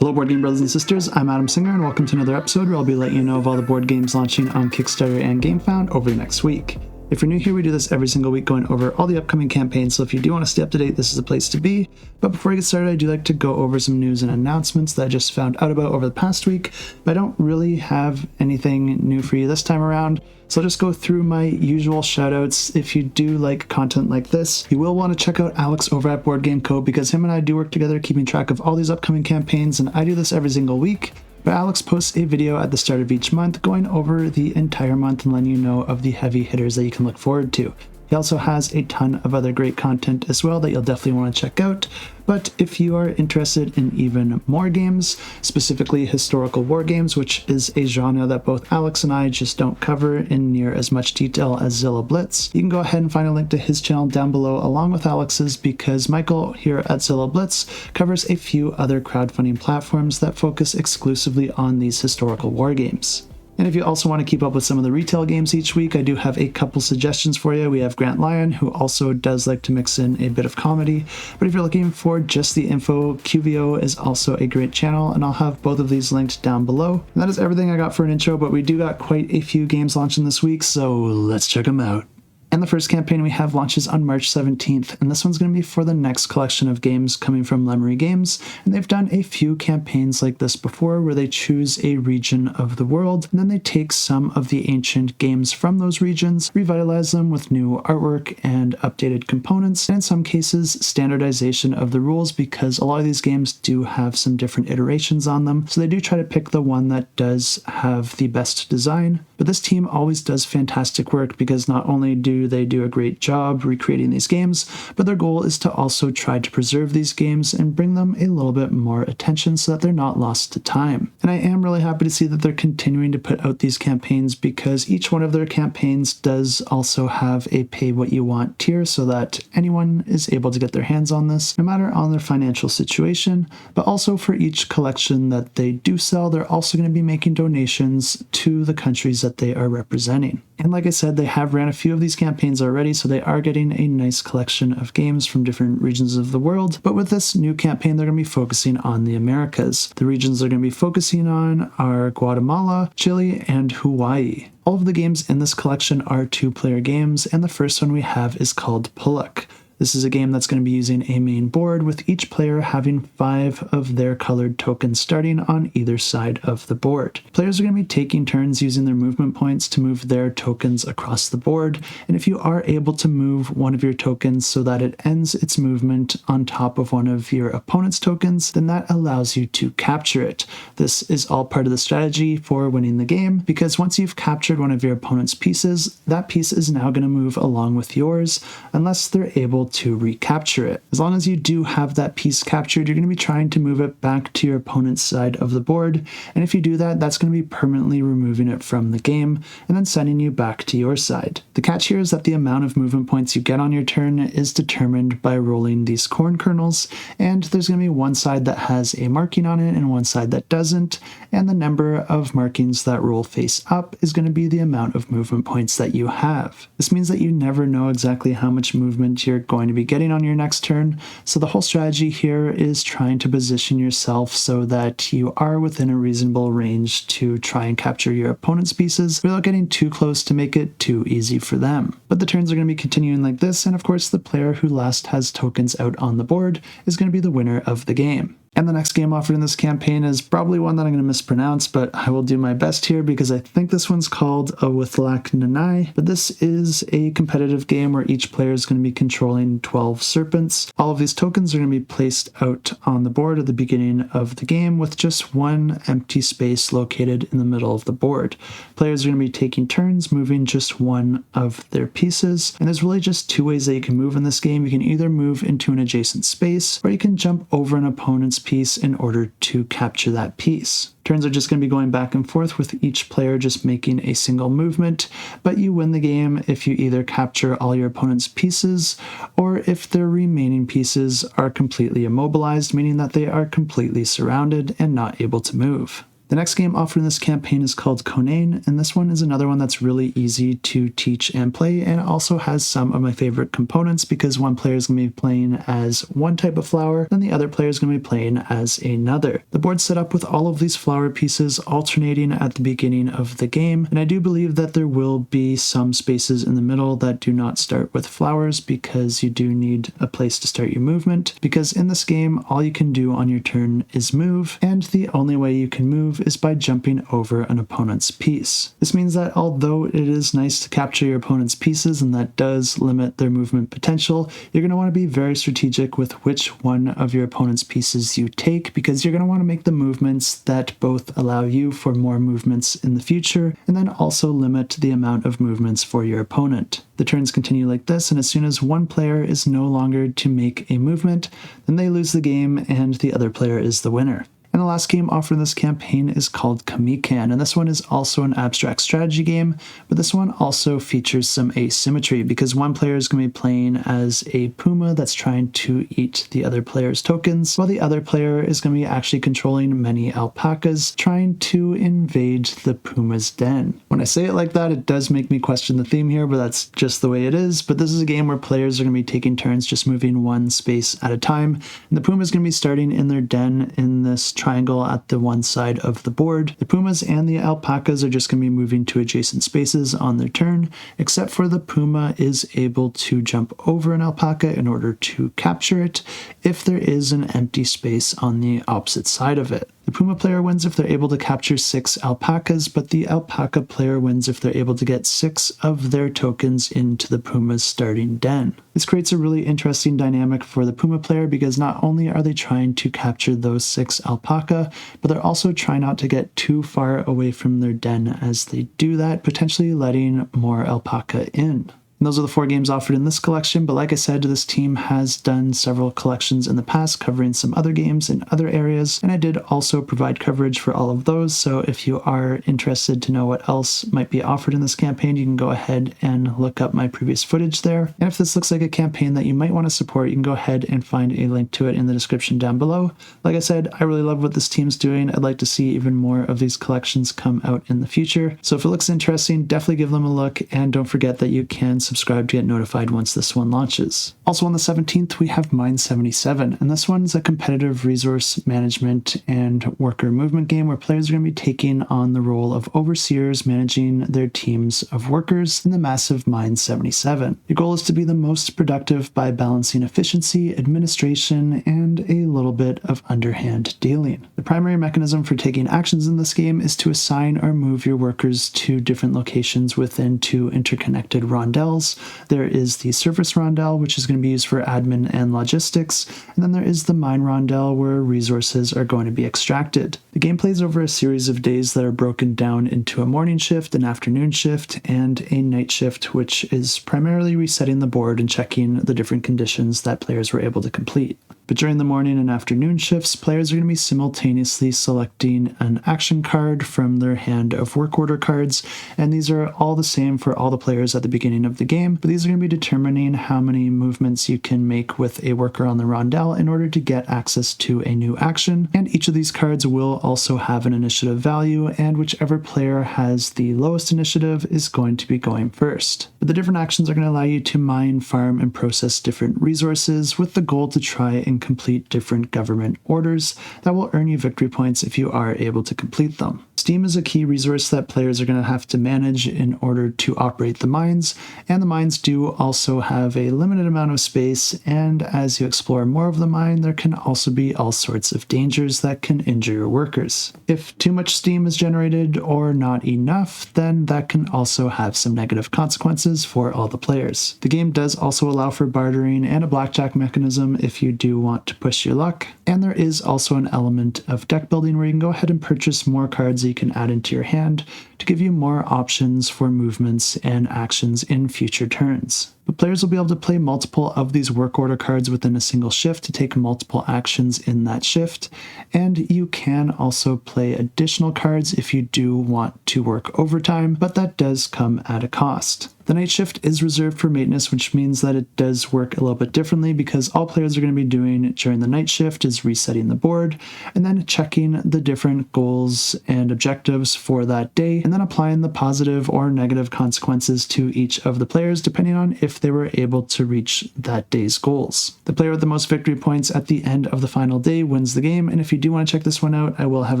Hello board game brothers and sisters, I'm Adam Singer and welcome to another episode where I'll be letting you know of all the board games launching on Kickstarter and Gamefound over the next week. If you're new here, we do this every single week going over all the upcoming campaigns, so if you do want to stay up to date, this is the place to be. But before I get started, I do like to go over some news and announcements that I just found out about over the past week, but I don't really have anything new for you this time around. So I'll just go through my usual shoutouts. If you do like content like this, you will want to check out Alex over at Boardgame Co. because him and I do work together keeping track of all these upcoming campaigns, and I do this every single week. But Alex posts a video at the start of each month going over the entire month and letting you know of the heavy hitters that you can look forward to. He also has a ton of other great content as well that you'll definitely want to check out. But if you are interested in even more games, specifically historical war games, which is a genre that both Alex and I just don't cover in near as much detail as Zilla Blitz, you can go ahead and find a link to his channel down below along with Alex's, because Michael here at Zilla Blitz covers a few other crowdfunding platforms that focus exclusively on these historical war games. And if you also want to keep up with some of the retail games each week, I do have a couple suggestions for you. We have Grant Lyon, who also does like to mix in a bit of comedy. But if you're looking for just the info, QVO is also a great channel, and I'll have both of these linked down below. And that is everything I got for an intro, but we do got quite a few games launching this week, so let's check them out. And the first campaign we have launches on March 17th, and this one's going to be for the next collection of games coming from Lemery Games, and they've done a few campaigns like this before where they choose a region of the world, and then they take some of the ancient games from those regions, revitalize them with new artwork and updated components, and in some cases standardization of the rules, because a lot of these games do have some different iterations on them, so they do try to pick the one that does have the best design. But this team always does fantastic work because not only do they do a great job recreating these games, but their goal is to also try to preserve these games and bring them a little bit more attention so that they're not lost to time. And I am really happy to see that they're continuing to put out these campaigns, because each one of their campaigns does also have a pay what you want tier so that anyone is able to get their hands on this, no matter on their financial situation. But also for each collection that they do sell, they're also going to be making donations to the countries that they are representing. And like I said, they have ran a few of these campaigns already, so they are getting a nice collection of games from different regions of the world. But with this new campaign, they're going to be focusing on the Americas. The regions they're going to be focusing on are Guatemala, Chile, and Hawaii. All of the games in this collection are two-player games, and the first one we have is called Puluc. This is a game that's going to be using a main board, with each player having 5 of their colored tokens starting on either side of the board. Players are going to be taking turns using their movement points to move their tokens across the board, and if you are able to move one of your tokens so that it ends its movement on top of one of your opponent's tokens, then that allows you to capture it. This is all part of the strategy for winning the game, because once you've captured one of your opponent's pieces, that piece is now going to move along with yours unless they're able to recapture it. As long as you do have that piece captured, you're going to be trying to move it back to your opponent's side of the board, and if you do that, that's going to be permanently removing it from the game and then sending you back to your side. The catch here is that the amount of movement points you get on your turn is determined by rolling these corn kernels, and there's going to be one side that has a marking on it and one side that doesn't, and the number of markings that roll face up is going to be the amount of movement points that you have. This means that you never know exactly how much movement you're going to be getting on your next turn, so the whole strategy here is trying to position yourself so that you are within a reasonable range to try and capture your opponent's pieces without getting too close to make it too easy for them. But the turns are going to be continuing like this, and of course the player who last has tokens out on the board is going to be the winner of the game. And the next game offered in this campaign is probably one that I'm going to mispronounce, but I will do my best here because I think this one's called Awithlaknannai. But this is a competitive game where each player is going to be controlling 12 serpents. All of these tokens are going to be placed out on the board at the beginning of the game, with just one empty space located in the middle of the board. Players are going to be taking turns moving just one of their pieces, and there's really just 2 ways that you can move in this game. You can either move into an adjacent space, or you can jump over an opponent's piece in order to capture that piece. Turns are just going to be going back and forth, with each player just making a single movement, but you win the game if you either capture all your opponent's pieces or if their remaining pieces are completely immobilized, meaning that they are completely surrounded and not able to move. The next game offered in this campaign is called Konane, and this one is another one that's really easy to teach and play, and also has some of my favorite components because one player is going to be playing as one type of flower, then the other player is going to be playing as another. The board's set up with all of these flower pieces alternating at the beginning of the game, and I do believe that there will be some spaces in the middle that do not start with flowers because you do need a place to start your movement, because in this game all you can do on your turn is move, and the only way you can move is by jumping over an opponent's piece. This means that although it is nice to capture your opponent's pieces and that does limit their movement potential, you're going to want to be very strategic with which one of your opponent's pieces you take, because you're going to want to make the movements that both allow you for more movements in the future and then also limit the amount of movements for your opponent. The turns continue like this, and as soon as one player is no longer to make a movement, then they lose the game and the other player is the winner. And the last game offered in this campaign is called Komikan, and this one is also an abstract strategy game, but this one also features some asymmetry because one player is going to be playing as a puma that's trying to eat the other player's tokens, while the other player is going to be actually controlling many alpacas trying to invade the puma's den. When I say it like that, it does make me question the theme here, but that's just the way it is. But this is a game where players are going to be taking turns just moving one space at a time, and the puma is going to be starting in their den in this triangle at the one side of the board. The pumas and the alpacas are just going to be moving to adjacent spaces on their turn, except for the puma is able to jump over an alpaca in order to capture it if there is an empty space on the opposite side of it. The puma player wins if they're able to capture 6 alpacas, but the alpaca player wins if they're able to get 6 of their tokens into the puma's starting den. This creates a really interesting dynamic for the puma player because not only are they trying to capture those 6 alpaca, but they're also trying not to get too far away from their den as they do that, potentially letting more alpaca in. And those are the 4 games offered in this collection, but like I said, this team has done several collections in the past covering some other games in other areas, and I did also provide coverage for all of those, so if you are interested to know what else might be offered in this campaign, you can go ahead and look up my previous footage there. And if this looks like a campaign that you might want to support, you can go ahead and find a link to it in the description down below. Like I said, I really love what this team's doing. I'd like to see even more of these collections come out in the future, so if it looks interesting, definitely give them a look, and don't forget that you can subscribe to get notified once this one launches. Also on the 17th, we have Mine 77, and this one's a competitive resource management and worker movement game where players are going to be taking on the role of overseers managing their teams of workers in the massive Mine 77. Your goal is to be the most productive by balancing efficiency, administration, and a little bit of underhand dealing. The primary mechanism for taking actions in this game is to assign or move your workers to different locations within 2 interconnected rondels. There is the surface rondel, which is going to be used for admin and logistics, and then there is the mine rondel where resources are going to be extracted. The game plays over a series of days that are broken down into a morning shift, an afternoon shift, and a night shift, which is primarily resetting the board and checking the different conditions that players were able to complete. But during the morning and afternoon shifts, players are going to be simultaneously selecting an action card from their hand of work order cards, and these are all the same for all the players at the beginning of the game, but these are going to be determining how many movements you can make with a worker on the rondel in order to get access to a new action, and each of these cards will also have an initiative value, and whichever player has the lowest initiative is going to be going first. But the different actions are going to allow you to mine, farm, and process different resources with the goal to try and complete different government orders that will earn you victory points if you are able to complete them. Steam is a key resource that players are going to have to manage in order to operate the mines, and the mines do also have a limited amount of space, and as you explore more of the mine, there can also be all sorts of dangers that can injure your workers. If too much steam is generated or not enough, then that can also have some negative consequences for all the players. The game does also allow for bartering and a blackjack mechanism if you do want to push your luck, and there is also an element of deck building where you can go ahead and purchase more cards you can add into your hand to give you more options for movements and actions in future turns. But players will be able to play multiple of these work order cards within a single shift to take multiple actions in that shift, and you can also play additional cards if you do want to work overtime, but that does come at a cost. The night shift is reserved for maintenance, which means that it does work a little bit differently because all players are going to be doing during the night shift is resetting the board and then checking the different goals and objectives for that day and then applying the positive or negative consequences to each of the players depending on if they were able to reach that day's goals. The player with the most victory points at the end of the final day wins the game, and if you do want to check this one out, I will have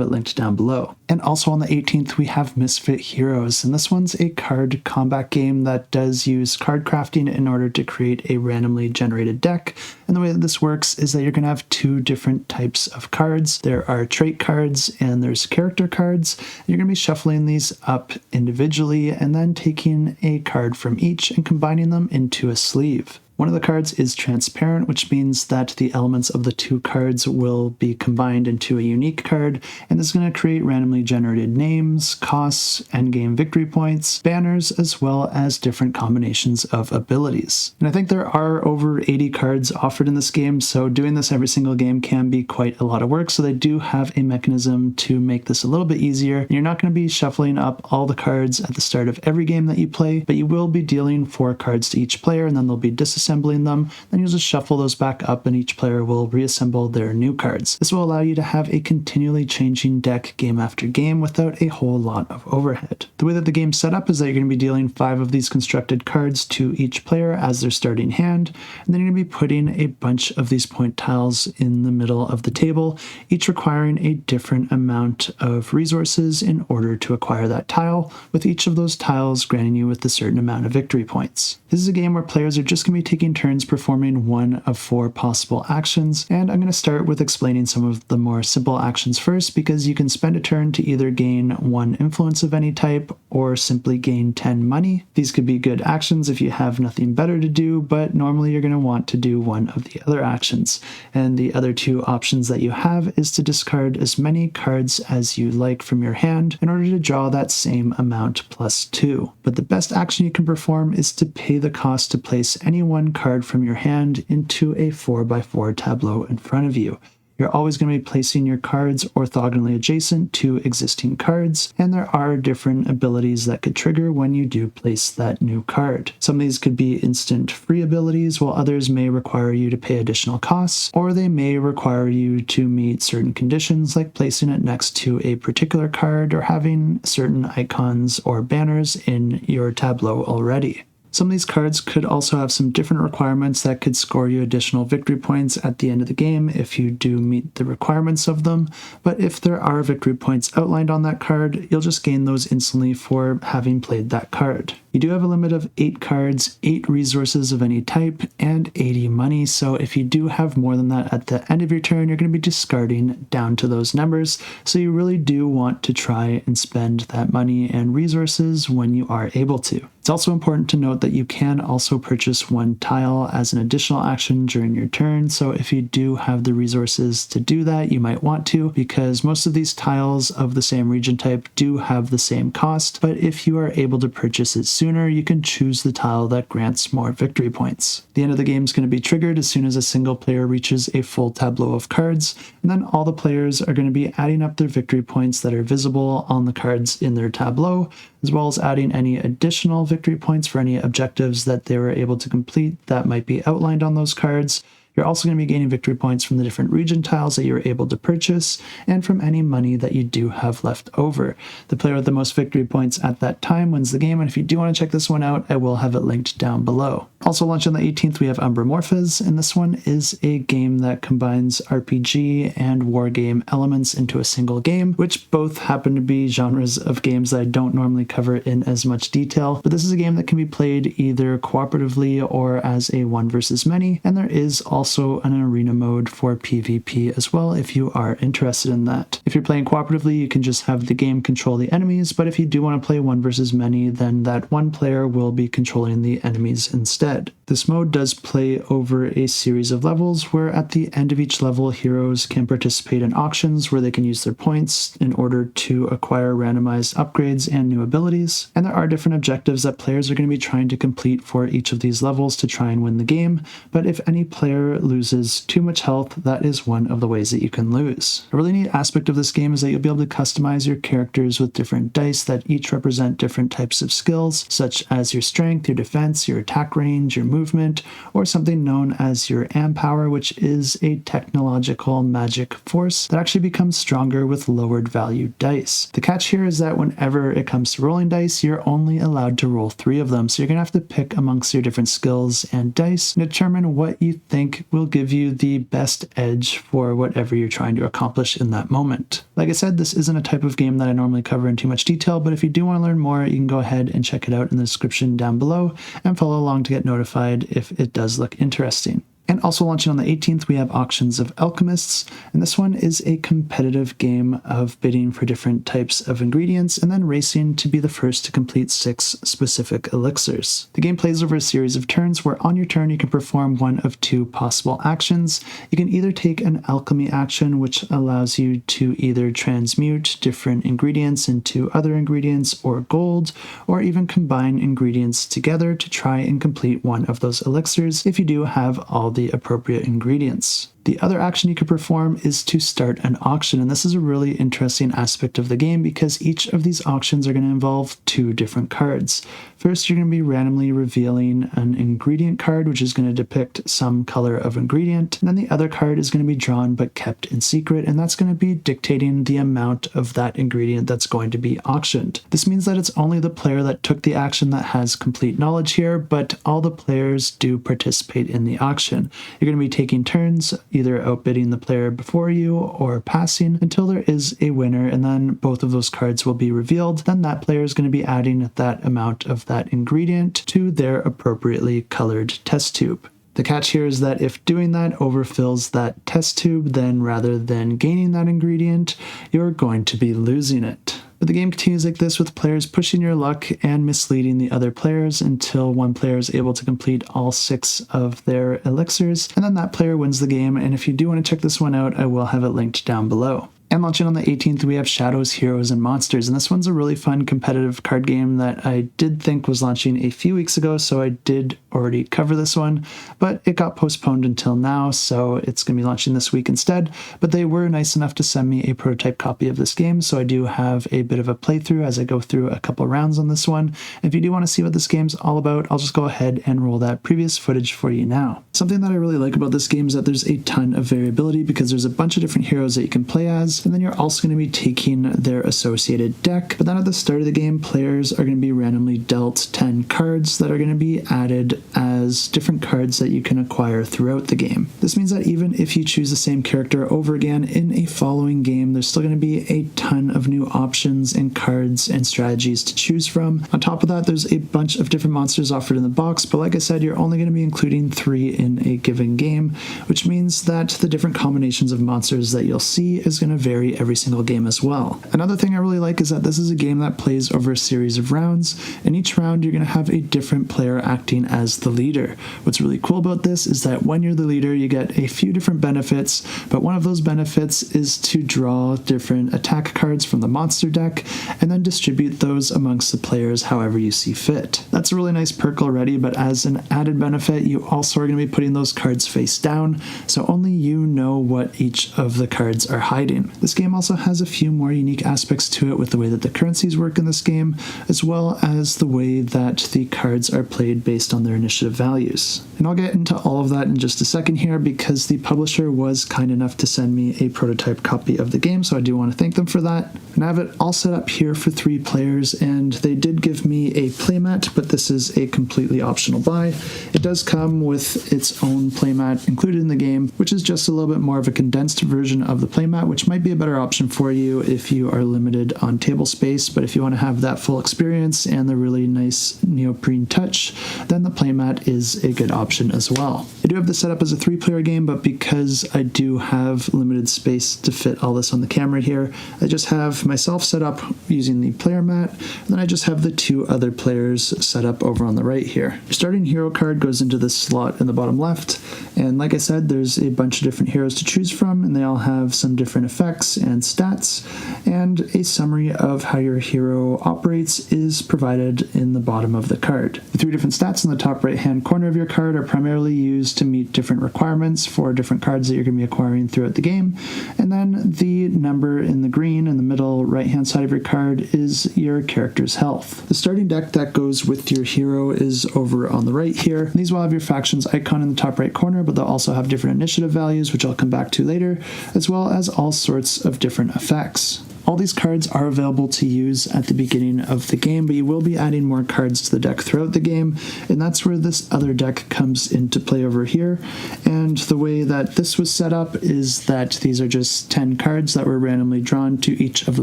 it linked down below. And also on the 18th, we have Misfit Heroes, and this one's a card combat game that does use card crafting in order to create a randomly generated deck. And the way that this works is that you're going to have two different types of cards. There are trait cards and there's character cards. You're going to be shuffling these up individually and then taking a card from each and combining them into a sleeve. One of the cards is transparent, which means that the elements of the two cards will be combined into a unique card, and this is going to create randomly generated names, costs, endgame victory points, banners, as well as different combinations of abilities. And I think there are over 80 cards offered in this game, so doing this every single game can be quite a lot of work, so they do have a mechanism to make this a little bit easier. You're not going to be shuffling up all the cards at the start of every game that you play, but you will be dealing 4 cards to each player, and then they'll be disassembling them, then you'll just shuffle those back up and each player will reassemble their new cards. This will allow you to have a continually changing deck game after game without a whole lot of overhead. The way that the game's set up is that you're going to be dealing 5 of these constructed cards to each player as their starting hand, and then you're going to be putting a bunch of these point tiles in the middle of the table, each requiring a different amount of resources in order to acquire that tile, with each of those tiles granting you with a certain amount of victory points. This is a game where players are just going to be taking turns performing one of 4 possible actions, and I'm going to start with explaining some of the more simple actions first because you can spend a turn to either gain 1 influence of any type or simply gain 10 money. These could be good actions if you have nothing better to do, but normally you're going to want to do one of the other actions. And the other 2 options that you have is to discard as many cards as you like from your hand in order to draw that same amount plus 2. But the best action you can perform is to pay the cost to place any one card from your hand into a 4x4 tableau in front of you. You're always going to be placing your cards orthogonally adjacent to existing cards, and there are different abilities that could trigger when you do place that new card. Some of these could be instant free abilities, while others may require you to pay additional costs, or they may require you to meet certain conditions like placing it next to a particular card or having certain icons or banners in your tableau already. Some of these cards could also have some different requirements that could score you additional victory points at the end of the game if you do meet the requirements of them, but if there are victory points outlined on that card, you'll just gain those instantly for having played that card. You do have a limit of 8 cards, 8 resources of any type, and 80 money, so if you do have more than that at the end of your turn, you're going to be discarding down to those numbers, so you really do want to try and spend that money and resources when you are able to. It's also important to note that you can also purchase 1 tile as an additional action during your turn, so if you do have the resources to do that, you might want to, because most of these tiles of the same region type do have the same cost, but if you are able to purchase it sooner, you can choose the tile that grants more victory points. The end of the game is going to be triggered as soon as a single player reaches a full tableau of cards, and then all the players are going to be adding up their victory points that are visible on the cards in their tableau, as well as adding any additional victory points for any objectives that they were able to complete that might be outlined on those cards. You're also going to be gaining victory points from the different region tiles that you were able to purchase and from any money that you do have left over. The player with the most victory points at that time wins the game, and if you do want to check this one out, I will have it linked down below. Also launching on the 18th, we have Umbra Morfes, and this one is a game that combines RPG and wargame elements into a single game, which both happen to be genres of games that I don't normally cover in as much detail, but this is a game that can be played either cooperatively or as a 1 versus many, and there is also an arena mode for PvP as well if you are interested in that. If you're playing cooperatively, you can just have the game control the enemies, but if you do want to play 1 versus many, then that one player will be controlling the enemies instead. instead. This mode does play over a series of levels where at the end of each level, heroes can participate in auctions where they can use their points in order to acquire randomized upgrades and new abilities. And there are different objectives that players are going to be trying to complete for each of these levels to try and win the game, but if any player loses too much health, that is one of the ways that you can lose. A really neat aspect of this game is that you'll be able to customize your characters with different dice that each represent different types of skills, such as your strength, your defense, your attack range, your movement, or something known as your Ampower, which is a technological magic force that actually becomes stronger with lowered value dice. The catch here is that whenever it comes to rolling dice, you're only allowed to roll 3 of them, so you're going to have to pick amongst your different skills and dice and determine what you think will give you the best edge for whatever you're trying to accomplish in that moment. Like I said, this isn't a type of game that I normally cover in too much detail, but if you do want to learn more, you can go ahead and check it out in the description down below and follow along to get notified if it does look interesting. And also launching on the 18th, we have Auctions of Alchemists, and this one is a competitive game of bidding for different types of ingredients and then racing to be the first to complete 6 specific elixirs. The game plays over a series of turns where on your turn you can perform one of 2 possible actions. You can either take an alchemy action, which allows you to either transmute different ingredients into other ingredients or gold, or even combine ingredients together to try and complete one of those elixirs if you do have all the appropriate ingredients. The other action you can perform is to start an auction, and this is a really interesting aspect of the game because each of these auctions are going to involve 2 different cards. First, you're going to be randomly revealing an ingredient card, which is going to depict some color of ingredient, and then the other card is going to be drawn but kept in secret, and that's going to be dictating the amount of that ingredient that's going to be auctioned. This means that it's only the player that took the action that has complete knowledge here, but all the players do participate in the auction. You're going to be taking turns, either outbidding the player before you or passing until there is a winner, and then both of those cards will be revealed. Then that player is going to be adding that amount of that ingredient to their appropriately colored test tube. The catch here is that if doing that overfills that test tube, then rather than gaining that ingredient, you're going to be losing it. But the game continues like this, with players pushing your luck and misleading the other players until one player is able to complete all 6 of their elixirs, and then that player wins the game. And if you do want to check this one out, I will have it linked down below. And launching on the 18th, we have Shadows, Heroes, and Monsters, and this one's a really fun competitive card game that I did think was launching a few weeks ago, so I did already cover this one, but it got postponed until now, so it's going to be launching this week instead. But they were nice enough to send me a prototype copy of this game, so I do have a bit of a playthrough as I go through a couple rounds on this one. If you do want to see what this game's all about, I'll just go ahead and roll that previous footage for you now. Something that I really like about this game is that there's a ton of variability because there's a bunch of different heroes that you can play as, and then you're also going to be taking their associated deck. But then at the start of the game, players are going to be randomly dealt 10 cards that are going to be added as different cards that you can acquire throughout the game. This means that even if you choose the same character over again in a following game, there's still going to be a ton of new options and cards and strategies to choose from. On top of that, there's a bunch of different monsters offered in the box, but like I said, you're only going to be including 3 in a given game, which means that the different combinations of monsters that you'll see is going to vary every single game as well. Another thing I really like is that this is a game that plays over a series of rounds, and each round you're going to have a different player acting as the leader. What's really cool about this is that when you're the leader, you get a few different benefits, but one of those benefits is to draw different attack cards from the monster deck and then distribute those amongst the players however you see fit. That's a really nice perk already, but as an added benefit, you also are going to be putting those cards face down, so only you know what each of the cards are hiding. This game also has a few more unique aspects to it with the way that the currencies work in this game, as well as the way that the cards are played based on their initiative values. And I'll get into all of that in just a second here because the publisher was kind enough to send me a prototype copy of the game, so I do want to thank them for that. And I have it all set up here for 3 players, and they did give me a playmat, but this is a completely optional buy. It does come with its own playmat included in the game, which is just a little bit more of a condensed version of the playmat, which might might be a better option for you if you are limited on table space, but if you want to have that full experience and the really nice neoprene touch, then the playmat is a good option as well. I do have this set up as a 3-player game, but because I do have limited space to fit all this on the camera here, I just have myself set up using the player mat, and then I just have the 2 other players set up over on the right here. Your starting hero card goes into this slot in the bottom left, and like I said, there's a bunch of different heroes to choose from, and they all have some different effects and stats, and a summary of how your hero operates is provided in the bottom of the card. The 3 different stats in the top right-hand corner of your card are primarily used to meet different requirements for different cards that you're going to be acquiring throughout the game, and then the number in the green in the middle right-hand side of your card is your character's health. The starting deck that goes with your hero is over on the right here. These will have your factions icon in the top right corner, but they'll also have different initiative values, which I'll come back to later, as well as all sorts of different effects. All these cards are available to use at the beginning of the game, but you will be adding more cards to the deck throughout the game, and that's where this other deck comes into play over here. And the way that this was set up is that these are just 10 cards that were randomly drawn to each of the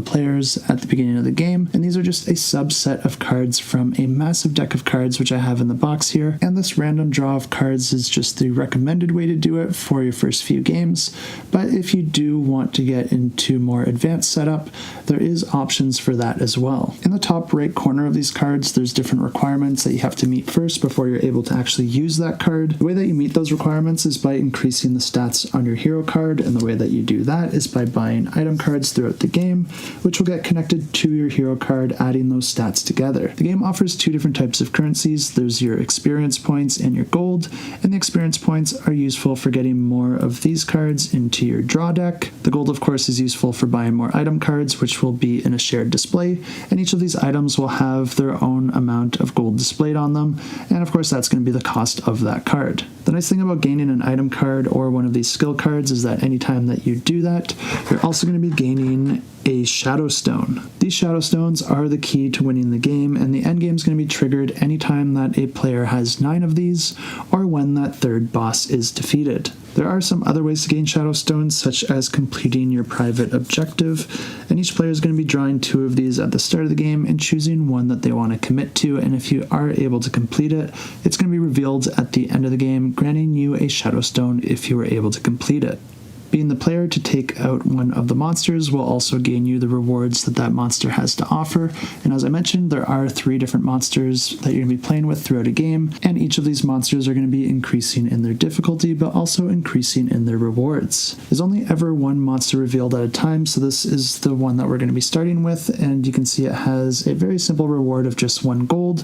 players at the beginning of the game, and these are just a subset of cards from a massive deck of cards which I have in the box here, and this random draw of cards is just the recommended way to do it for your first few games. But if you do want to get into more advanced setup, there is options for that as well. In the top right corner of these cards, there's different requirements that you have to meet first before you're able to actually use that card. The way that you meet those requirements is by increasing the stats on your hero card, and the way that you do that is by buying item cards throughout the game, which will get connected to your hero card, adding those stats together. The game offers 2 different types of currencies. There's your experience points and your gold, and the experience points are useful for getting more of these cards into your draw deck. The gold, of course, is useful for buying more item cards, which will be in a shared display, and each of these items will have their own amount of gold displayed on them, and of course that's going to be the cost of that card. The nice thing about gaining an item card or one of these skill cards is that anytime that you do that, you're also going to be gaining a Shadow Stone. These Shadow Stones are the key to winning the game, and the end game is going to be triggered anytime that a player has 9 of these, or when that 3rd boss is defeated. There are some other ways to gain Shadow Stones, such as completing your private objective, and each player is going to be drawing 2 of these at the start of the game and choosing one that they want to commit to, and if you are able to complete it, it's going to be revealed at the end of the game, granting you a Shadow Stone if you were able to complete it. Being the player to take out one of the monsters will also gain you the rewards that that monster has to offer, and as I mentioned, there are 3 different monsters that you're going to be playing with throughout a game, and each of these monsters are going to be increasing in their difficulty, but also increasing in their rewards. There's only ever 1 monster revealed at a time, so this is the one that we're going to be starting with, and you can see it has a very simple reward of just 1 gold,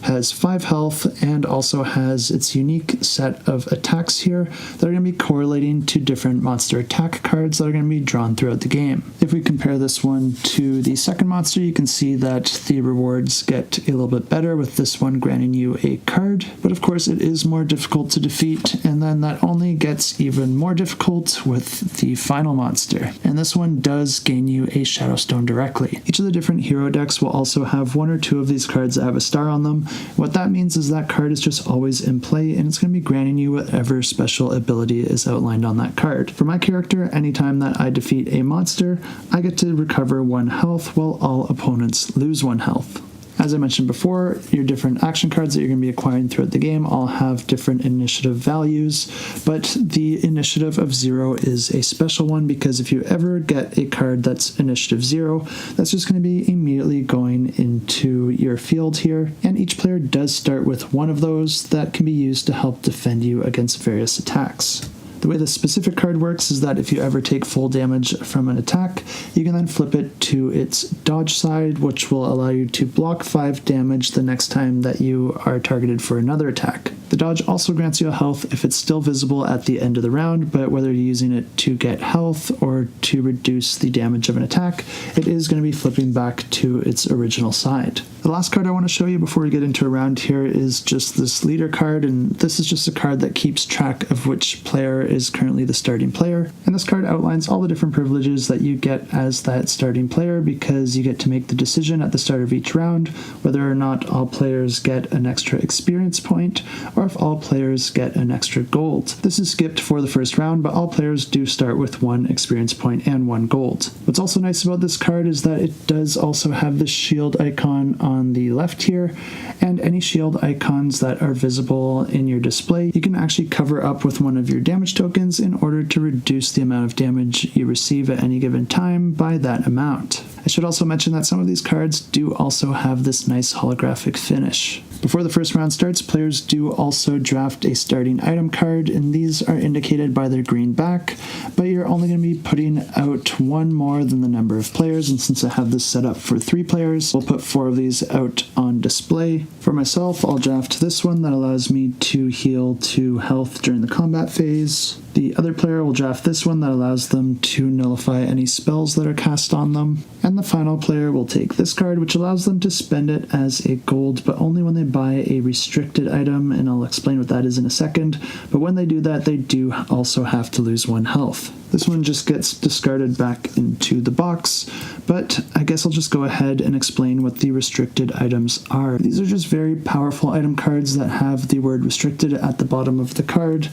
has 5 health, and also has its unique set of attacks here that are going to be correlating to different monster attack cards that are going to be drawn throughout the game. If we compare this one to the second monster, you can see that the rewards get a little bit better, with this one granting you a card, but of course it is more difficult to defeat, and then that only gets even more difficult with the final monster, and this one does gain you a Shadow Stone directly. Each of the different hero decks will also have 1 or 2 of these cards that have a star on them. What that means is that card is just always in play, and it's going to be granting you whatever special ability is outlined on that card. For my character, anytime that I defeat a monster, I get to recover 1 health while all opponents lose 1 health. As I mentioned before, your different action cards that you're going to be acquiring throughout the game all have different initiative values, but the initiative of 0 is a special one, because if you ever get a card that's initiative 0, that's just going to be immediately going into your field here, and each player does start with 1 of those that can be used to help defend you against various attacks. The way this specific card works is that if you ever take full damage from an attack, you can then flip it to its dodge side, which will allow you to block 5 damage the next time that you are targeted for another attack. The dodge also grants you a health if it's still visible at the end of the round, but whether you're using it to get health or to reduce the damage of an attack, it is going to be flipping back to its original side. The last card I want to show you before we get into a round here is just this leader card, and this is just a card that keeps track of which player is currently the starting player, and this card outlines all the different privileges that you get as that starting player, because you get to make the decision at the start of each round whether or not all players get an extra experience point, or if all players get an extra gold. This is skipped for the first round, but all players do start with 1 experience point and 1 gold. What's also nice about this card is that it does also have the shield icon on the left here, and any shield icons that are visible in your display, you can actually cover up with one of your damage tokens in order to reduce the amount of damage you receive at any given time by that amount. I should also mention that some of these cards do also have this nice holographic finish. Before the first round starts, players do also draft a starting item card, and these are indicated by their green back, but you're only going to be putting out 1 more than the number of players, and since I have this set up for 3 players, we'll put 4 of these out on display. For myself, I'll draft this one that allows me to heal 2 health during the combat phase. The other player will draft this one that allows them to nullify any spells that are cast on them. And the final player will take this card, which allows them to spend it as a gold, but only when they buy a restricted item, and I'll explain what that is in a second. But when they do that, they do also have to lose 1 health. This one just gets discarded back into the box, but I guess I'll just go ahead and explain what the restricted items are. These are just very powerful item cards that have the word restricted at the bottom of the card,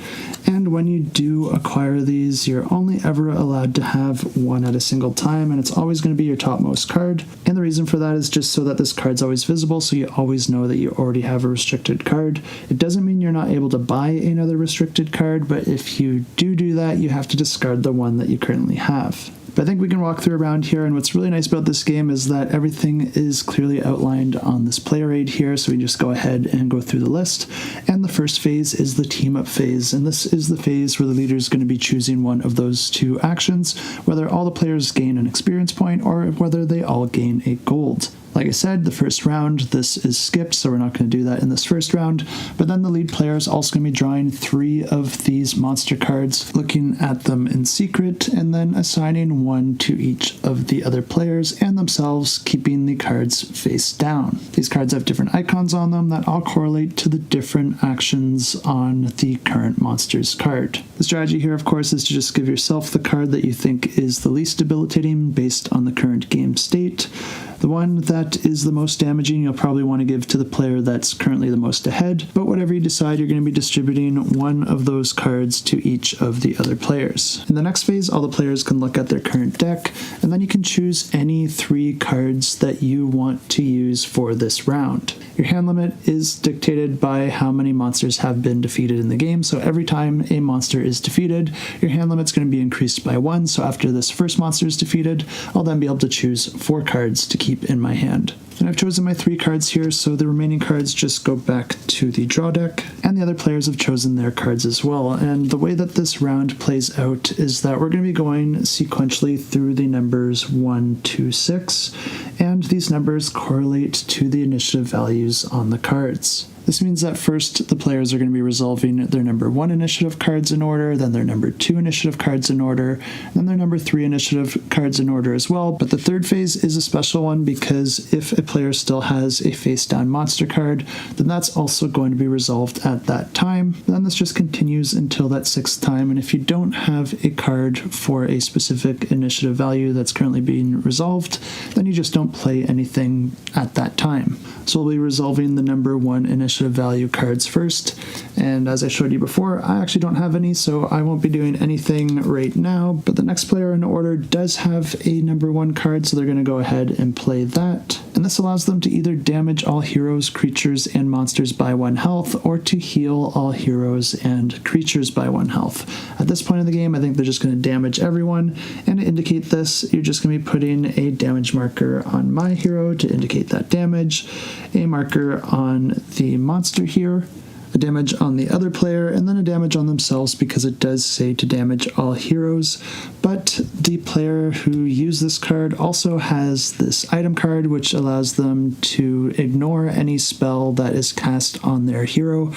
and when you do acquire these, you're only ever allowed to have 1 at a single time, and it's always going to be your topmost card. And the reason for that is just so that this card's always visible, so you always know that you already have a restricted card. It doesn't mean you're not able to buy another restricted card, but if you do that, you have to discard the one that you currently have. But I think we can walk through around here, and what's really nice about this game is that everything is clearly outlined on this player aid here, so we just go ahead and go through the list. And the first phase is the team up phase, and this is the phase where the leader is going to be choosing one of those 2 actions, whether all the players gain an experience point or whether they all gain a gold. Like I said, the first round, this is skipped, so we're not going to do that in this first round. But then the lead player is also going to be drawing 3 of these monster cards, looking at them in secret, and then assigning 1 to each of the other players and themselves, keeping the cards face down. These cards have different icons on them that all correlate to the different actions on the current monster's card. The strategy here, of course, is to just give yourself the card that you think is the least debilitating based on the current game state. The one that is the most damaging you'll probably want to give to the player that's currently the most ahead, but whatever you decide, you're going to be distributing 1 of those cards to each of the other players. In the next phase, all the players can look at their current deck, and then you can choose any 3 cards that you want to use for this round. Your hand limit is dictated by how many monsters have been defeated in the game, so every time a monster is defeated, your hand limit's going to be increased by 1, so after this first monster is defeated, I'll then be able to choose 4 cards to keep in my hand. And I've chosen my 3 cards here, so the remaining cards just go back to the draw deck, and the other players have chosen their cards as well. And the way that this round plays out is that we're going to be going sequentially through the numbers 1 to 6, and these numbers correlate to the initiative values on the cards. This means that first the players are going to be resolving their number 1 initiative cards in order, then their number 2 initiative cards in order, then their number 3 initiative cards in order as well. But the third phase is a special one because if a player still has a face-down monster card, then that's also going to be resolved at that time. Then this just continues until that 6th time, and if you don't have a card for a specific initiative value that's currently being resolved, then you just don't play anything at that time. So we'll be resolving the number 1 initiative value cards first, and as I showed you before, I actually don't have any, so I won't be doing anything right now, but the next player in order does have a number 1 card, so they're going to go ahead and play that, and this allows them to either damage all heroes, creatures, and monsters by 1 health, or to heal all heroes and creatures by 1 health. At this point in the game, I think they're just going to damage everyone, and to indicate this, you're just going to be putting a damage marker on my hero to indicate that damage, a marker on the monster here, a damage on the other player, and then a damage on themselves because it does say to damage all heroes. But the player who used this card also has this item card, which allows them to ignore any spell that is cast on their hero.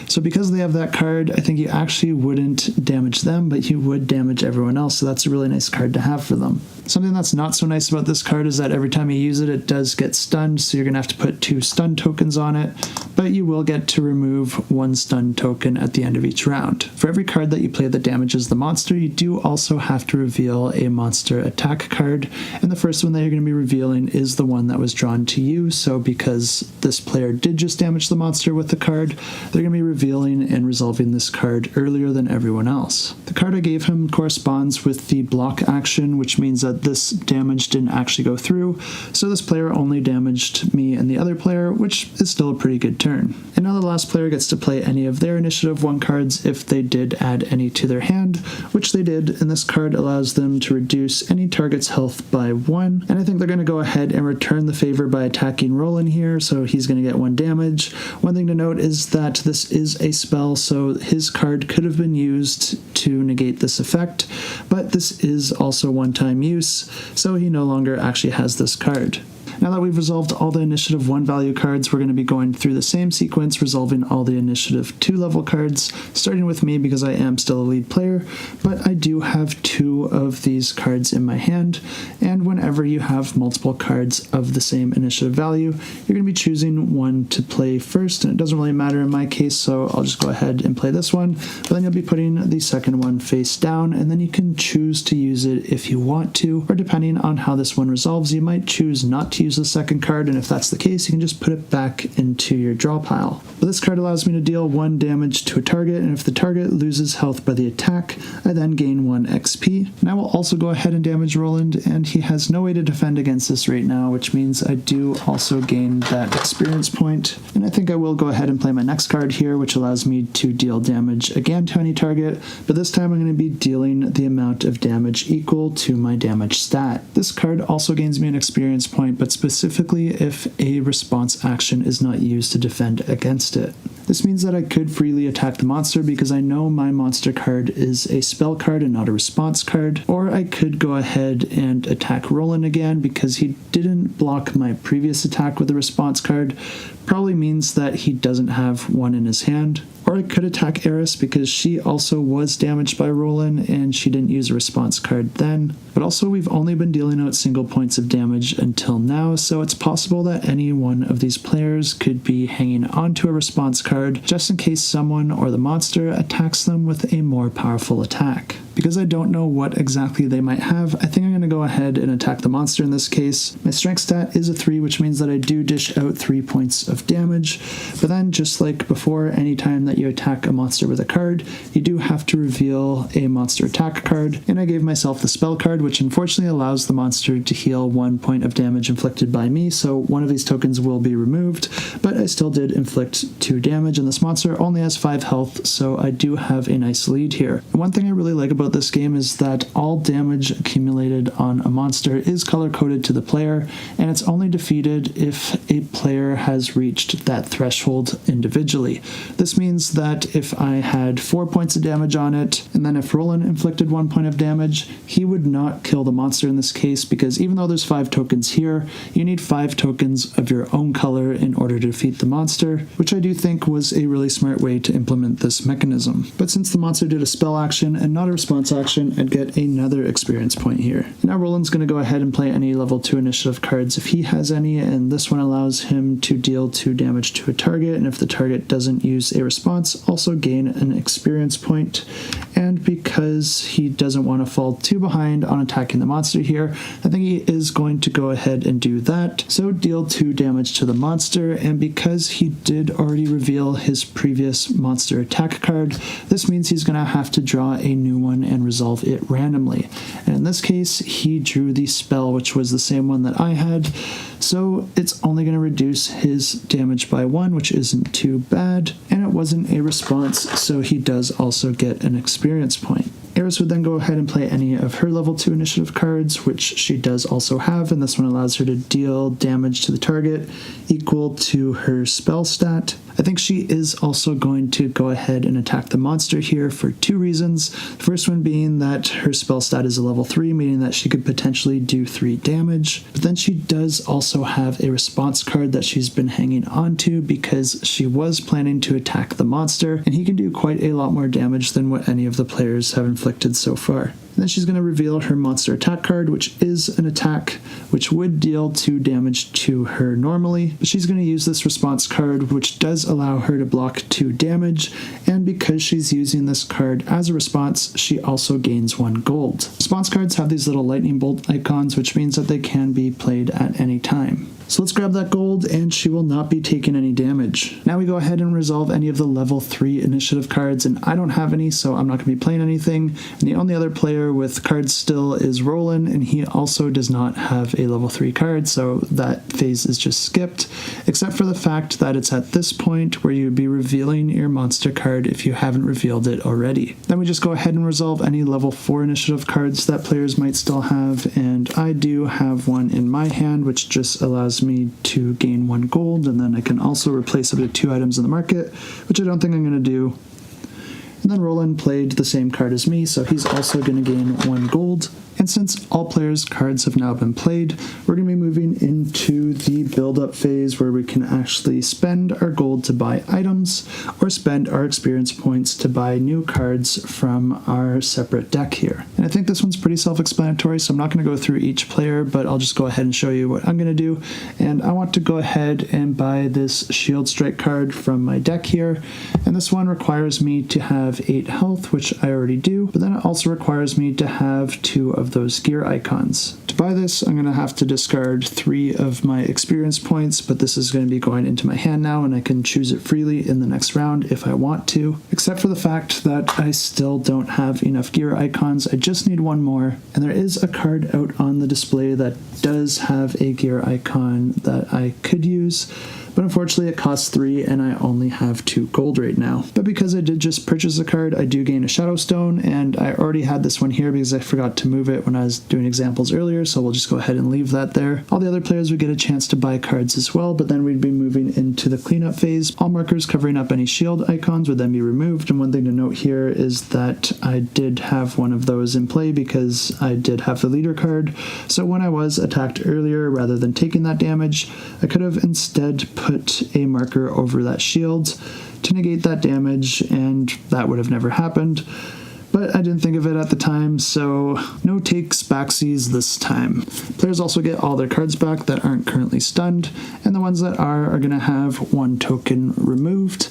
So because they have that card, I think you actually wouldn't damage them, but you would damage everyone else, so that's a really nice card to have for them. Something that's not so nice about this card is that every time you use it, it does get stunned, so you're going to have to put 2 stun tokens on it, but you will get to remove 1 stun token at the end of each round. For every card that you play that damages the monster, you do also have to reveal a monster attack card, and the first one that you're going to be revealing is the one that was drawn to you, so because this player did just damage the monster with the card, they're going to be revealing and resolving this card earlier than everyone else. The card I gave him corresponds with the block action, which means that this damage didn't actually go through, so this player only damaged me and the other player, which is still a pretty good turn. And now the last player gets to play any of their initiative 1 cards if they did add any to their hand, which they did, and this card allows them to reduce any target's health by 1, and I think they're going to go ahead and return the favor by attacking Roland here, so he's going to get 1 damage. One thing to note is that this is a spell, so his card could have been used to negate this effect, but this is also one-time use, so he no longer actually has this card. Now that we've resolved all the Initiative 1 value cards, we're going to be going through the same sequence, resolving all the Initiative 2 level cards, starting with me because I am still a lead player, but I do have 2 of these cards in my hand, and whenever you have multiple cards of the same initiative value, you're going to be choosing one to play first, and it doesn't really matter in my case, so I'll just go ahead and play this one, but then you'll be putting the second one face down, and then you can choose to use it if you want to, or depending on how this one resolves, you might choose not to use the second card, and if that's the case, you can just put it back into your draw pile. But this card allows me to deal 1 damage to a target, and if the target loses health by the attack, I then gain 1 XP. And I will also go ahead and damage Roland, and he has no way to defend against this right now, which means I do also gain that experience point. And I think I will go ahead and play my next card here, which allows me to deal damage again to any target, but this time I'm going to be dealing the amount of damage equal to my damage stat. This card also gains me an experience point, but specifically if a response action is not used to defend against it. This means that I could freely attack the monster because I know my monster card is a spell card and not a response card, or I could go ahead and attack Roland again because he didn't block my previous attack with a response card, probably means that he doesn't have one in his hand. Or I could attack Eris because she also was damaged by Roland and she didn't use a response card then. But also we've only been dealing out single points of damage until now, so it's possible that any one of these players could be hanging onto a response card just in case someone or the monster attacks them with a more powerful attack. Because I don't know what exactly they might have, I think I'm going to go ahead and attack the monster in this case. My strength stat is a 3, which means that I do dish out 3 points of damage, but then just like before, anytime that you attack a monster with a card, you do have to reveal a monster attack card, and I gave myself the spell card, which unfortunately allows the monster to heal 1 point of damage inflicted by me, so one of these tokens will be removed, but I still did inflict 2 damage, and this monster only has 5 health, so I do have a nice lead here. And one thing I really like about this game is that all damage accumulated on a monster is color-coded to the player, and it's only defeated if a player has reached that threshold individually. This means that if I had 4 points of damage on it, and then if Roland inflicted 1 point of damage, he would not kill the monster in this case, because even though there's 5 tokens here, you need 5 tokens of your own color in order to defeat the monster, which I do think was a really smart way to implement this mechanism. But since the monster did a spell action and not a response action, I'd get another experience point here. Now Roland's going to go ahead and play any level 2 initiative cards if he has any, and this one allows him to deal 2 damage to a target, and if the target doesn't use a response, also gain an experience point. And because he doesn't want to fall too behind on attacking the monster here, I think he is going to go ahead and do that. So deal 2 damage to the monster, and because he did already reveal his previous monster attack card, this means he's going to have to draw a new one and resolve it randomly. And in this case, he drew the spell, which was the same one that I had, so it's only going to reduce his damage by 1, which isn't too bad, and it wasn't a response, so he does also get an experience point. Eris would then go ahead and play any of her level 2 initiative cards, which she does also have, and this one allows her to deal damage to the target equal to her spell stat. I think she is also going to go ahead and attack the monster here for 2 reasons. The first one being that her spell stat is a level 3, meaning that she could potentially do 3 damage. But then she does also have a response card that she's been hanging on to because she was planning to attack the monster, and he can do quite a lot more damage than what any of the players have inflicted so far. And then she's going to reveal her monster attack card, which is an attack which would deal 2 damage to her normally. But she's going to use this response card, which does allow her to block 2 damage. And because she's using this card as a response, she also gains 1 gold. Response cards have these little lightning bolt icons, which means that they can be played at any time. So let's grab that gold, and she will not be taking any damage. Now we go ahead and resolve any of the level 3 initiative cards, and I don't have any, so I'm not going to be playing anything. And the only other player with cards still is Roland, and he also does not have a level 3 card, so that phase is just skipped, except for the fact that it's at this point where you would be revealing your monster card if you haven't revealed it already. Then we just go ahead and resolve any level 4 initiative cards that players might still have, and I do have one in my hand, which just allows me to gain 1 gold, and then I can also replace up to 2 items in the market, which I don't think I'm going to do. And then Roland played the same card as me, so he's also going to gain 1 gold. And since all players' cards have now been played, we're going to be moving into the build-up phase where we can actually spend our gold to buy items or spend our experience points to buy new cards from our separate deck here. And I think this one's pretty self-explanatory, so I'm not going to go through each player, but I'll just go ahead and show you what I'm going to do. And I want to go ahead and buy this Shield Strike card from my deck here. And this one requires me to have 8 health, which I already do, but then it also requires me to have 2 of those gear icons. To buy this, I'm going to have to discard 3 of my experience points, but this is going to be going into my hand now, and I can choose it freely in the next round if I want to, except for the fact that I still don't have enough gear icons. I just need 1 more, and there is a card out on the display that does have a gear icon that I could use, but unfortunately it costs 3 and I only have 2 gold right now. But because I did just purchase a card, I do gain a Shadow Stone, and I already had this one here because I forgot to move it when I was doing examples earlier, so we'll just go ahead and leave that there. All the other players would get a chance to buy cards as well, but then we'd be moving into the cleanup phase. All markers covering up any shield icons would then be removed, and one thing to note here is that I did have one of those in play because I did have the leader card, so when I was attacked earlier, rather than taking that damage, I could have instead put a marker over that shield to negate that damage, and that would have never happened. But I didn't think of it at the time, so no takes backsies this time. Players also get all their cards back that aren't currently stunned, and the ones that are going to have 1 token removed,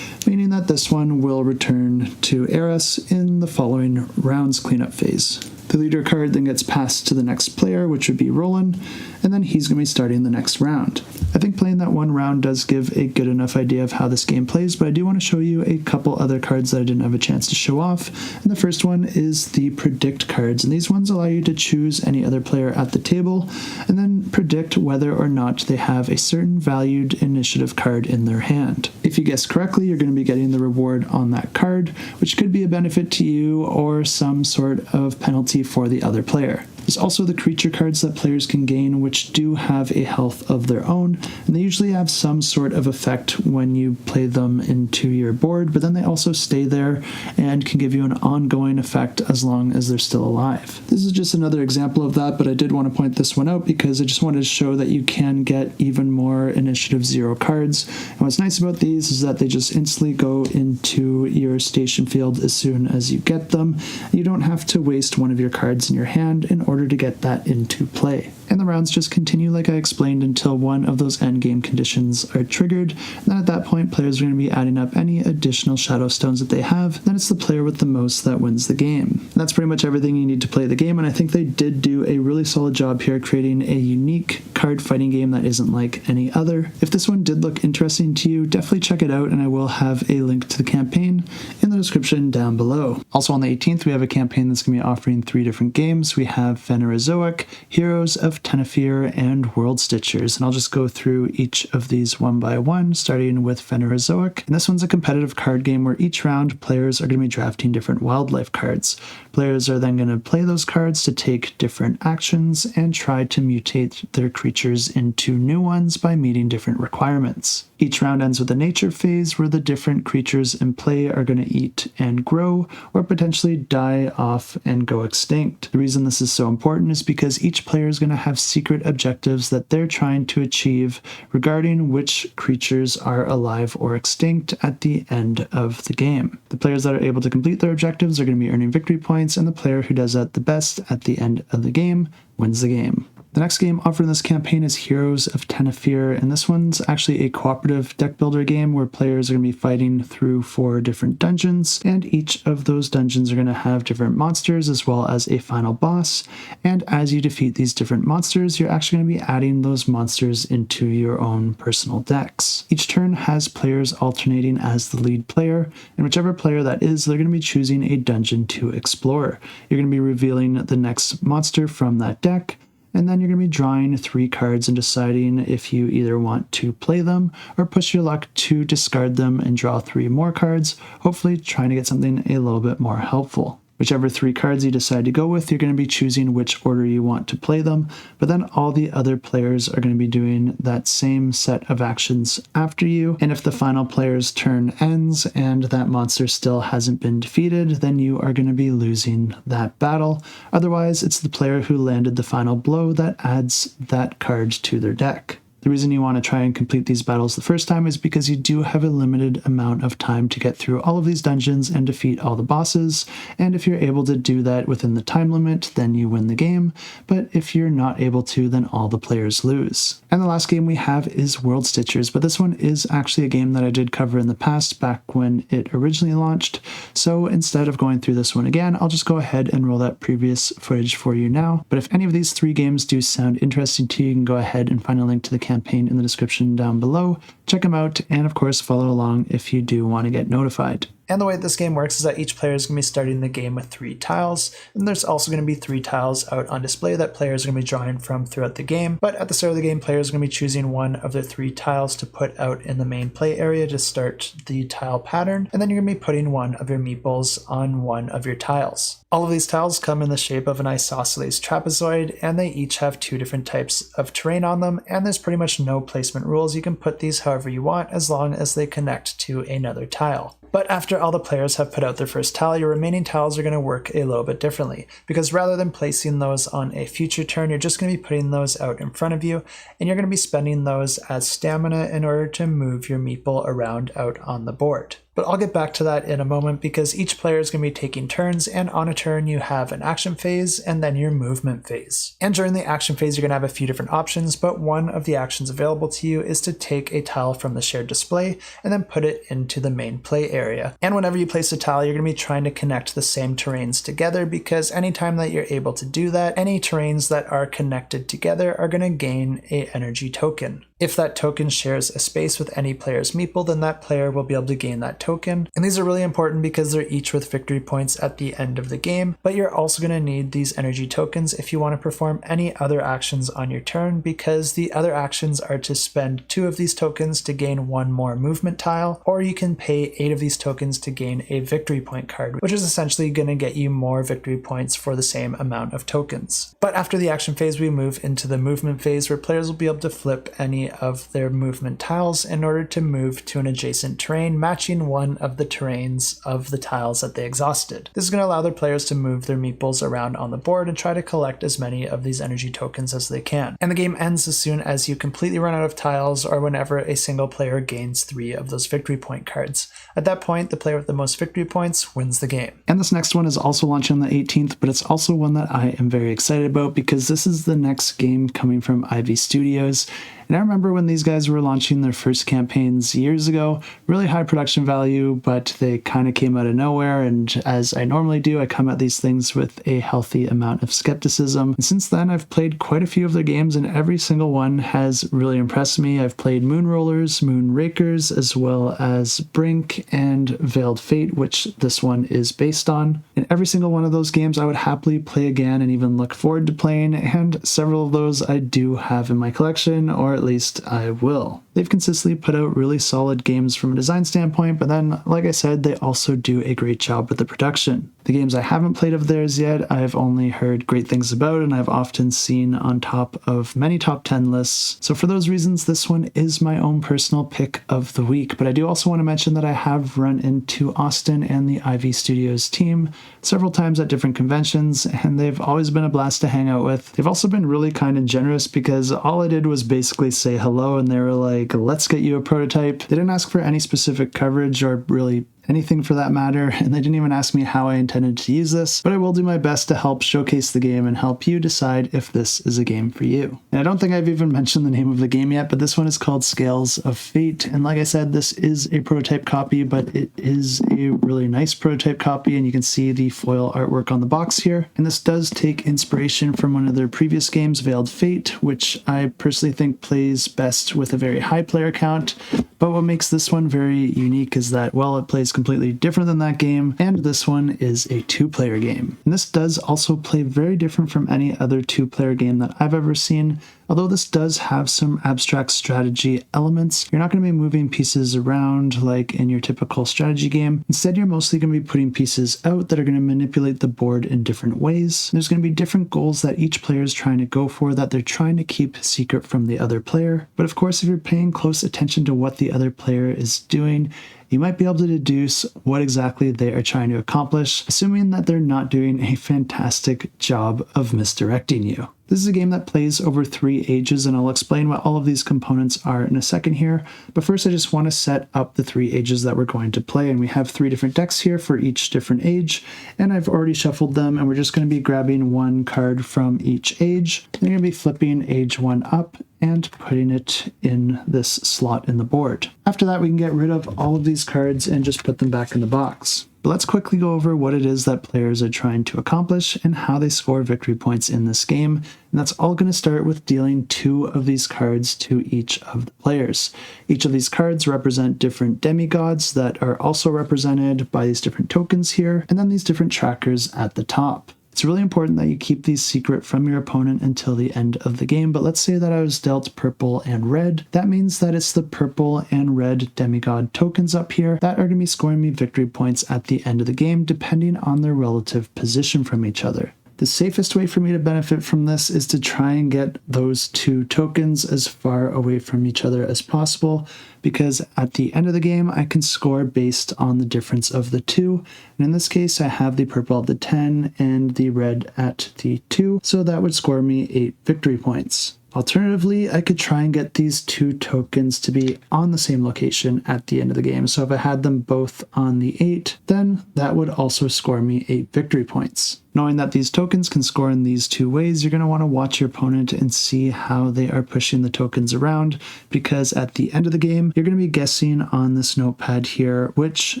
meaning that this one will return to Eris in the following round's cleanup phase. The leader card then gets passed to the next player, which would be Roland, and then he's going to be starting the next round. I think playing that 1 round does give a good enough idea of how this game plays, but I do want to show you a couple other cards that I didn't have a chance to show off. And the first one is the predict cards, and these ones allow you to choose any other player at the table and then predict whether or not they have a certain valued initiative card in their hand. If you guess correctly, you're going to be getting the reward on that card, which could be a benefit to you or some sort of penalty for the other player. There's also the creature cards that players can gain, which do have a health of their own, and they usually have some sort of effect when you play them into your board, but then they also stay there and can give you an ongoing effect as long as they're still alive. This is just another example of that, but I did want to point this one out because I just wanted to show that you can get even more Initiative 0 cards, and what's nice about these is that they just instantly go into your station field as soon as you get them. You don't have to waste one of your cards in your hand in order to get that into play. And the rounds just continue like I explained until one of those endgame conditions are triggered, and then at that point players are going to be adding up any additional shadow stones that they have, then it's the player with the most that wins the game. And that's pretty much everything you need to play the game, and I think they did do a really solid job here creating a unique card fighting game that isn't like any other. If this one did look interesting to you, definitely check it out, and I will have a link to the campaign in the description down below. Also on the 18th we have a campaign that's going to be offering 3 different games. We have Phanerozoic, Heroes of Tenefyr, and World Stitchers, and I'll just go through each of these one by one, starting with Phanerozoic. And this one's a competitive card game where each round players are going to be drafting different wildlife cards. Players are then going to play those cards to take different actions and try to mutate their creatures creatures into new ones by meeting different requirements. Each round ends with a nature phase where the different creatures in play are going to eat and grow, or potentially die off and go extinct. The reason this is so important is because each player is going to have secret objectives that they're trying to achieve regarding which creatures are alive or extinct at the end of the game. The players that are able to complete their objectives are going to be earning victory points, and the player who does that the best at the end of the game wins the game. The next game offered in this campaign is Heroes of Tenefyr, and this one's actually a cooperative deck builder game where players are going to be fighting through 4 different dungeons, and each of those dungeons are going to have different monsters as well as a final boss, and as you defeat these different monsters, you're actually going to be adding those monsters into your own personal decks. Each turn has players alternating as the lead player, and whichever player that is, they're going to be choosing a dungeon to explore. You're going to be revealing the next monster from that deck, and then you're going to be drawing 3 cards and deciding if you either want to play them or push your luck to discard them and draw 3 more cards, hopefully trying to get something a little bit more helpful. Whichever 3 cards you decide to go with, you're going to be choosing which order you want to play them, but then all the other players are going to be doing that same set of actions after you, and if the final player's turn ends and that monster still hasn't been defeated, then you are going to be losing that battle. Otherwise, it's the player who landed the final blow that adds that card to their deck. The reason you want to try and complete these battles the first time is because you do have a limited amount of time to get through all of these dungeons and defeat all the bosses, and if you're able to do that within the time limit, then you win the game, but if you're not able to, then all the players lose. And the last game we have is World Stitchers, but this one is actually a game that I did cover in the past back when it originally launched, so instead of going through this one again, I'll just go ahead and roll that previous footage for you now. But if any of these 3 games do sound interesting to you, you can go ahead and find a link to the campaign in the description down below. Check them out, and of course follow along if you do want to get notified. And the way this game works is that each player is going to be starting the game with 3 tiles, and there's also going to be 3 tiles out on display that players are going to be drawing from throughout the game. But at the start of the game, players are going to be choosing one of their 3 tiles to put out in the main play area to start the tile pattern, and then you're going to be putting one of your meeples on one of your tiles. All of these tiles come in the shape of an isosceles trapezoid, and they each have 2 different types of terrain on them, and there's pretty much no placement rules. You can put these however you want as long as they connect to another tile. But after all the players have put out their first tile, your remaining tiles are going to work a little bit differently, because rather than placing those on a future turn, you're just going to be putting those out in front of you, and you're going to be spending those as stamina in order to move your meeple around out on the board. But I'll get back to that in a moment, because each player is going to be taking turns, and on a turn you have an action phase and then your movement phase. And during the action phase you're going to have a few different options, but one of the actions available to you is to take a tile from the shared display and then put it into the main play area. And whenever you place a tile, you're going to be trying to connect the same terrains together, because anytime that you're able to do that, any terrains that are connected together are going to gain an energy token. If that token shares a space with any player's meeple, then that player will be able to gain that token. And these are really important because they're each with victory points at the end of the game, but you're also going to need these energy tokens if you want to perform any other actions on your turn, because the other actions are to spend 2 of these tokens to gain 1 more movement tile, or you can pay 8 of these tokens to gain a victory point card, which is essentially going to get you more victory points for the same amount of tokens. But after the action phase, we move into the movement phase, where players will be able to flip any of their movement tiles in order to move to an adjacent terrain matching one of the terrains of the tiles that they exhausted. This is going to allow their players to move their meeples around on the board and try to collect as many of these energy tokens as they can. And the game ends as soon as you completely run out of tiles, or whenever a single player gains 3 of those victory point cards. At that point, the player with the most victory points wins the game. And this next one is also launching on the 18th, but it's also one that I am very excited about, because this is the next game coming from Ivy Studios. And I remember when these guys were launching their first campaigns years ago, really high production value, but they kind of came out of nowhere. And as I normally do, I come at these things with a healthy amount of skepticism. And since then, I've played quite a few of their games, and every single one has really impressed me. I've played Moon Rollers, Moon Rakers, as well as Brink and Veiled Fate, which this one is based on. And every single one of those games I would happily play again and even look forward to playing, and several of those I do have in my collection, or at least I will. They've consistently put out really solid games from a design standpoint, but then, like I said, they also do a great job with the production. The games I haven't played of theirs yet, I've only heard great things about, and I've often seen on top of many top 10 lists. So for those reasons, this one is my own personal pick of the week. But I do also want to mention that I have run into Austin and the Ivy Studios team several times at different conventions, and they've always been a blast to hang out with. They've also been really kind and generous because all I did was basically say hello, and they were like, let's get you a prototype. They didn't ask for any specific coverage or really anything for that matter, and they didn't even ask me how I intended to use this, but I will do my best to help showcase the game and help you decide if this is a game for you. And I don't think I've even mentioned the name of the game yet, but this one is called Scales of Fate, and like I said, this is a prototype copy, but it is a really nice prototype copy, and you can see the foil artwork on the box here. And this does take inspiration from one of their previous games, Veiled Fate, which I personally think plays best with a very high player count, but what makes this one very unique is that, well, it plays completely different than that game, and this one is a two-player game. And this does also play very different from any other two-player game that I've ever seen. Although this does have some abstract strategy elements, you're not going to be moving pieces around like in your typical strategy game. Instead, you're mostly going to be putting pieces out that are going to manipulate the board in different ways. There's going to be different goals that each player is trying to go for that they're trying to keep secret from the other player. But of course, if you're paying close attention to what the other player is doing, you might be able to deduce what exactly they are trying to accomplish, assuming that they're not doing a fantastic job of misdirecting you. This is a game that plays over 3 ages, and I'll explain what all of these components are in a second here. But first, I just want to set up the 3 ages that we're going to play, and we have 3 different decks here for each different age, and I've already shuffled them, and we're just going to be grabbing 1 card from each age. They're going to be flipping age 1 up and putting it in this slot in the board. After that, we can get rid of all of these cards and just put them back in the box. But let's quickly go over what it is that players are trying to accomplish and how they score victory points in this game. And that's all going to start with dealing 2 of these cards to each of the players. Each of these cards represent different demigods that are also represented by these different tokens here, and then these different trackers at the top. It's really important that you keep these secret from your opponent until the end of the game, but let's say that I was dealt purple and red. That means that it's the purple and red demigod tokens up here that are going to be scoring me victory points at the end of the game, depending on their relative position from each other. The safest way for me to benefit from this is to try and get those 2 tokens as far away from each other as possible, because at the end of the game, I can score based on the difference of the 2. And in this case, I have the purple at the 10 and the red at the 2, so that would score me 8 victory points. Alternatively, I could try and get these 2 tokens to be on the same location at the end of the game. So if I had them both on the 8, then that would also score me 8 victory points. Knowing that these tokens can score in these 2 ways, you're going to want to watch your opponent and see how they are pushing the tokens around, because at the end of the game, you're going to be guessing on this notepad here which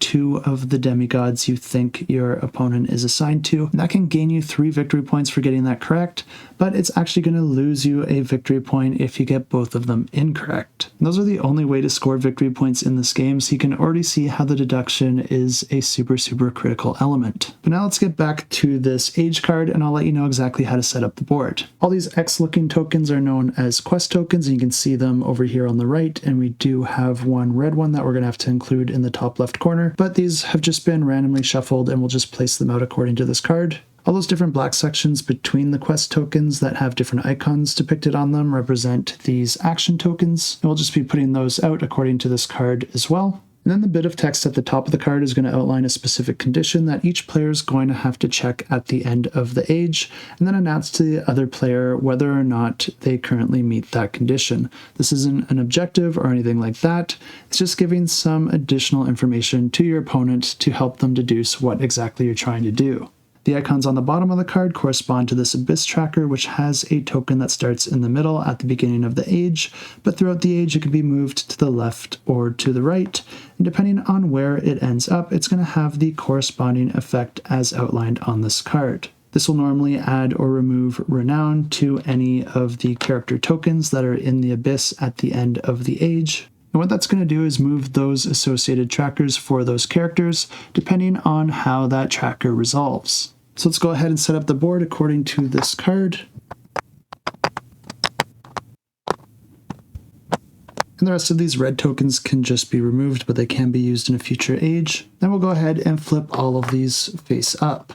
2 of the demigods you think your opponent is assigned to. And that can gain you 3 victory points for getting that correct, but it's actually going to lose you a victory point if you get both of them incorrect. And those are the only way to score victory points in this game, so you can already see how the deduction is a super critical element. But now let's get back to this age card, and I'll let you know exactly how to set up the board. All these X-looking tokens are known as quest tokens, and you can see them over here on the right, and we do have 1 red one that we're going to have to include in the top left corner, but these have just been randomly shuffled, and we'll just place them out according to this card. All those different black sections between the quest tokens that have different icons depicted on them represent these action tokens, and we'll just be putting those out according to this card as well. And then the bit of text at the top of the card is going to outline a specific condition that each player is going to have to check at the end of the age, and then announce to the other player whether or not they currently meet that condition. This isn't an objective or anything like that. It's just giving some additional information to your opponent to help them deduce what exactly you're trying to do. The icons on the bottom of the card correspond to this Abyss tracker, which has a token that starts in the middle at the beginning of the age, but throughout the age it can be moved to the left or to the right, and depending on where it ends up, it's going to have the corresponding effect as outlined on this card. This will normally add or remove renown to any of the character tokens that are in the Abyss at the end of the age. And what that's going to do is move those associated trackers for those characters, depending on how that tracker resolves. So let's go ahead and set up the board according to this card. And the rest of these red tokens can just be removed, but they can be used in a future age. Then we'll go ahead and flip all of these face up.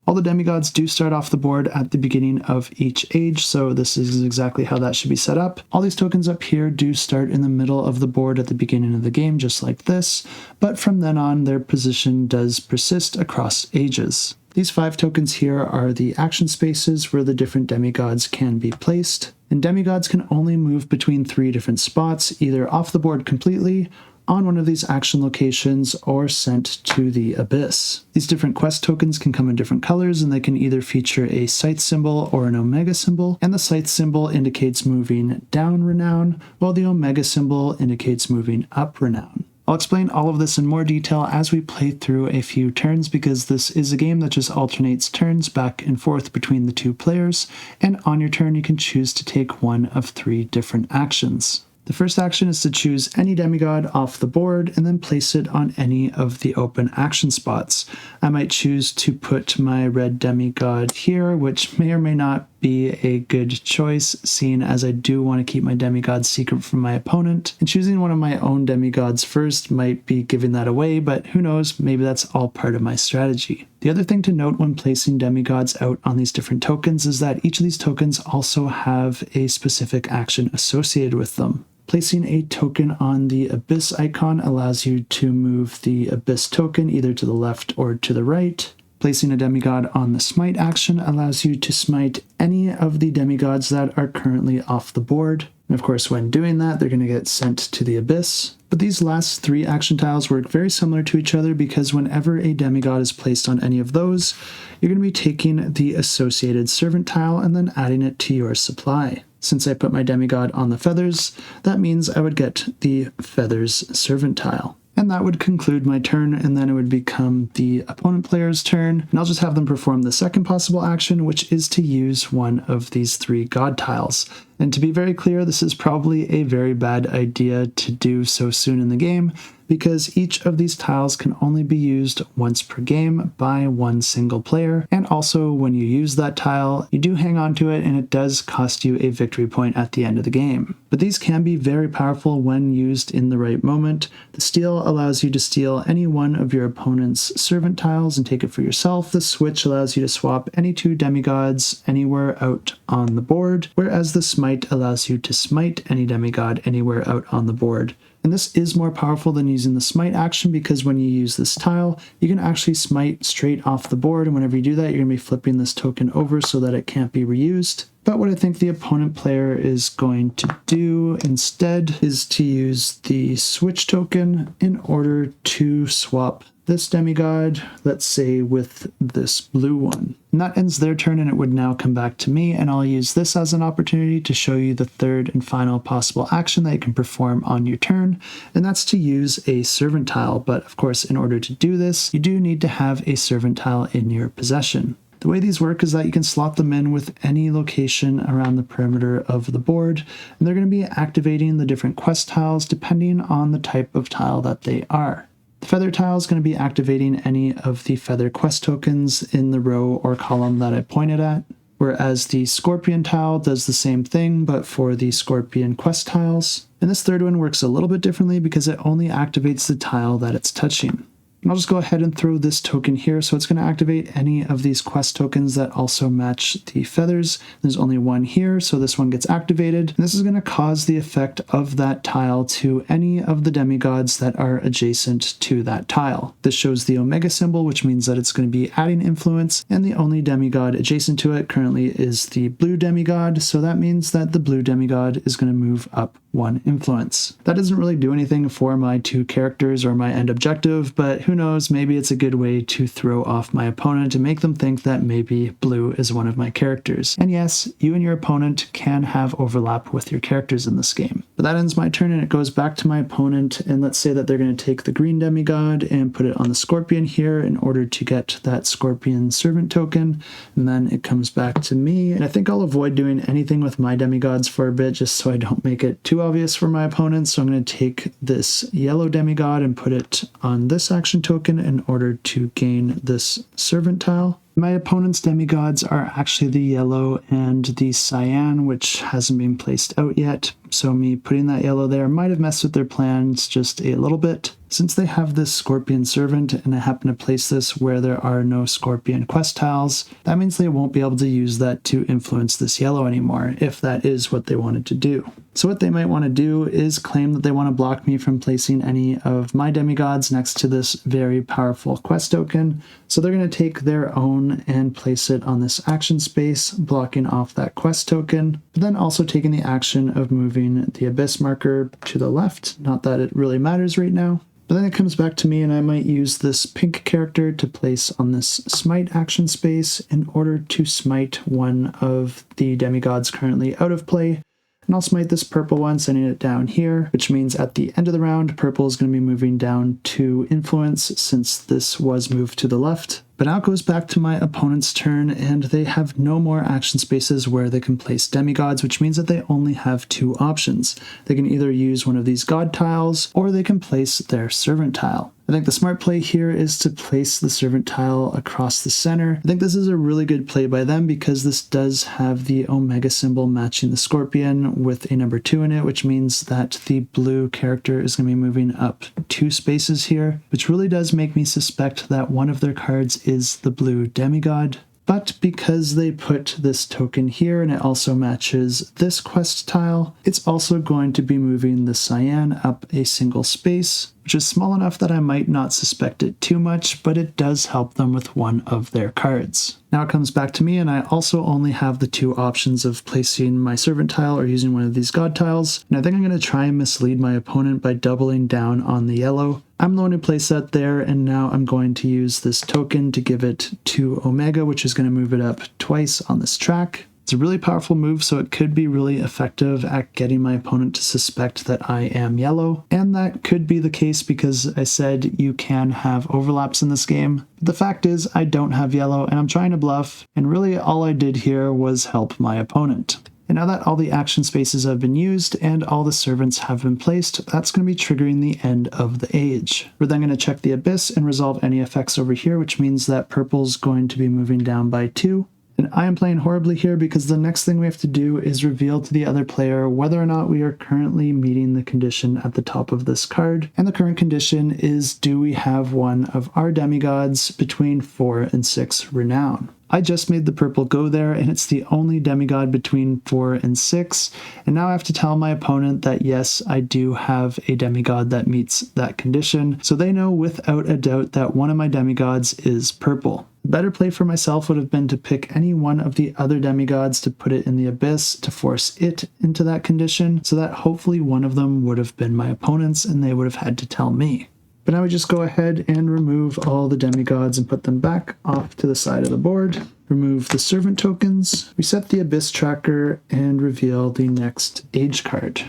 All the demigods do start off the board at the beginning of each age, so this is exactly how that should be set up. All these tokens up here do start in the middle of the board at the beginning of the game, just like this, but from then on their position does persist across ages. These 5 tokens here are the action spaces where the different demigods can be placed, and demigods can only move between 3 different spots, either off the board completely, on one of these action locations, or sent to the abyss. These different quest tokens can come in different colors, and they can either feature a scythe symbol or an omega symbol, and the scythe symbol indicates moving down renown, while the omega symbol indicates moving up renown. I'll explain all of this in more detail as we play through a few turns, because this is a game that just alternates turns back and forth between the 2 players, and on your turn you can choose to take one of 3 different actions. The first action is to choose any demigod off the board and then place it on any of the open action spots. I might choose to put my red demigod here, which may or may not be a good choice, seeing as I do want to keep my demigod secret from my opponent. And choosing one of my own demigods first might be giving that away, but who knows, maybe that's all part of my strategy. The other thing to note when placing demigods out on these different tokens is that each of these tokens also have a specific action associated with them. Placing a token on the Abyss icon allows you to move the Abyss token either to the left or to the right. Placing a demigod on the Smite action allows you to smite any of the demigods that are currently off the board. And of course, when doing that, they're going to get sent to the Abyss. But these last 3 action tiles work very similar to each other, because whenever a demigod is placed on any of those, you're going to be taking the associated servant tile and then adding it to your supply. Since I put my demigod on the feathers, that means I would get the feathers servant tile. And that would conclude my turn, and then it would become the opponent player's turn, and I'll just have them perform the second possible action, which is to use one of these 3 god tiles. And to be very clear, this is probably a very bad idea to do so soon in the game, because each of these tiles can only be used once per game by one single player, and also when you use that tile, you do hang on to it and it does cost you a victory point at the end of the game. But these can be very powerful when used in the right moment. The steal allows you to steal any one of your opponent's servant tiles and take it for yourself. The switch allows you to swap any 2 demigods anywhere out on the board, whereas the smite allows you to smite any demigod anywhere out on the board. And this is more powerful than using the smite action, because when you use this tile, you can actually smite straight off the board, and whenever you do that, you're going to be flipping this token over so that it can't be reused. But what I think the opponent player is going to do instead is to use the switch token in order to swap this demigod, let's say, with this blue one. And that ends their turn, and it would now come back to me, and I'll use this as an opportunity to show you the third and final possible action that you can perform on your turn, and that's to use a servant tile. But of course, in order to do this, you do need to have a servant tile in your possession. The way these work is that you can slot them in with any location around the perimeter of the board, and they're going to be activating the different quest tiles depending on the type of tile that they are. The feather tile is going to be activating any of the feather quest tokens in the row or column that I pointed at, whereas the scorpion tile does the same thing, but for the scorpion quest tiles. And this third one works a little bit differently because it only activates the tile that it's touching. And I'll just go ahead and throw this token here, so it's going to activate any of these quest tokens that also match the feathers. There's only one here, so this one gets activated. And this is going to cause the effect of that tile to any of the demigods that are adjacent to that tile. This shows the omega symbol, which means that it's going to be adding influence, and the only demigod adjacent to it currently is the blue demigod, so that means that the blue demigod is going to move up 1 influence. That doesn't really do anything for my 2 characters or my end objective, but who knows, maybe it's a good way to throw off my opponent and make them think that maybe blue is one of my characters. And yes, you and your opponent can have overlap with your characters in this game. But that ends my turn, and it goes back to my opponent, and let's say that they're going to take the green demigod and put it on the scorpion here in order to get that scorpion servant token, and then it comes back to me. And I think I'll avoid doing anything with my demigods for a bit, just so I don't make it too obvious for my opponent. So I'm going to take this yellow demigod and put it on this action token in order to gain this servant tile. My opponent's demigods are actually the yellow and the cyan, which hasn't been placed out yet, so me putting that yellow there might have messed with their plans just a little bit. Since they have this Scorpion Servant, and I happen to place this where there are no Scorpion quest tiles, that means they won't be able to use that to influence this yellow anymore, if that is what they wanted to do. So what they might want to do is claim that they want to block me from placing any of my demigods next to this very powerful quest token, so they're going to take their own and place it on this action space, blocking off that quest token, but then also taking the action of moving the Abyss marker to the left, not that it really matters right now. But then it comes back to me and I might use this pink character to place on this smite action space in order to smite one of the demigods currently out of play. And I'll smite this purple one, sending it down here, which means at the end of the round, purple is going to be moving down to influence since this was moved to the left. But now it goes back to my opponent's turn, and they have no more action spaces where they can place demigods, which means that they only have two options. They can either use one of these god tiles, or they can place their servant tile. I think the smart play here is to place the servant tile across the center. I think this is a really good play by them because this does have the Omega symbol matching the Scorpion with a number 2 in it, which means that the blue character is going to be moving up 2 spaces here, which really does make me suspect that one of their cards is the blue demigod. But because they put this token here and it also matches this quest tile, it's also going to be moving the cyan up a single space, which is small enough that I might not suspect it too much, but it does help them with one of their cards. Now it comes back to me, and I also only have the two options of placing my servant tile or using one of these god tiles, and I think I'm going to try and mislead my opponent by doubling down on the yellow. I'm the one who placed that there, and now I'm going to use this token to give it to Omega, which is going to move it up twice on this track. It's a really powerful move, so it could be really effective at getting my opponent to suspect that I am yellow. And that could be the case because I said you can have overlaps in this game. But the fact is I don't have yellow and I'm trying to bluff, and really all I did here was help my opponent. And now that all the action spaces have been used and all the servants have been placed, that's going to be triggering the end of the age. We're then going to check the Abyss and resolve any effects over here, which means that purple's going to be moving down by 2. And I am playing horribly here because the next thing we have to do is reveal to the other player whether or not we are currently meeting the condition at the top of this card. And the current condition is, do we have one of our demigods between 4 and 6 renown? I just made the purple go there, and it's the only demigod between 4 and 6, and now I have to tell my opponent that yes, I do have a demigod that meets that condition, so they know without a doubt that one of my demigods is purple. The better play for myself would have been to pick any one of the other demigods to put it in the Abyss to force it into that condition, so that hopefully one of them would have been my opponent's and they would have had to tell me. But now we just go ahead and remove all the demigods and put them back off to the side of the board. Remove the servant tokens, reset the Abyss tracker, and reveal the next age card.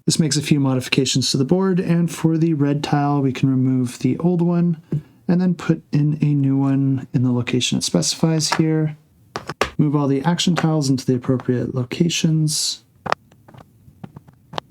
This makes a few modifications to the board, and for the red tile we can remove the old one and then put in a new one in the location it specifies here. Move all the action tiles into the appropriate locations.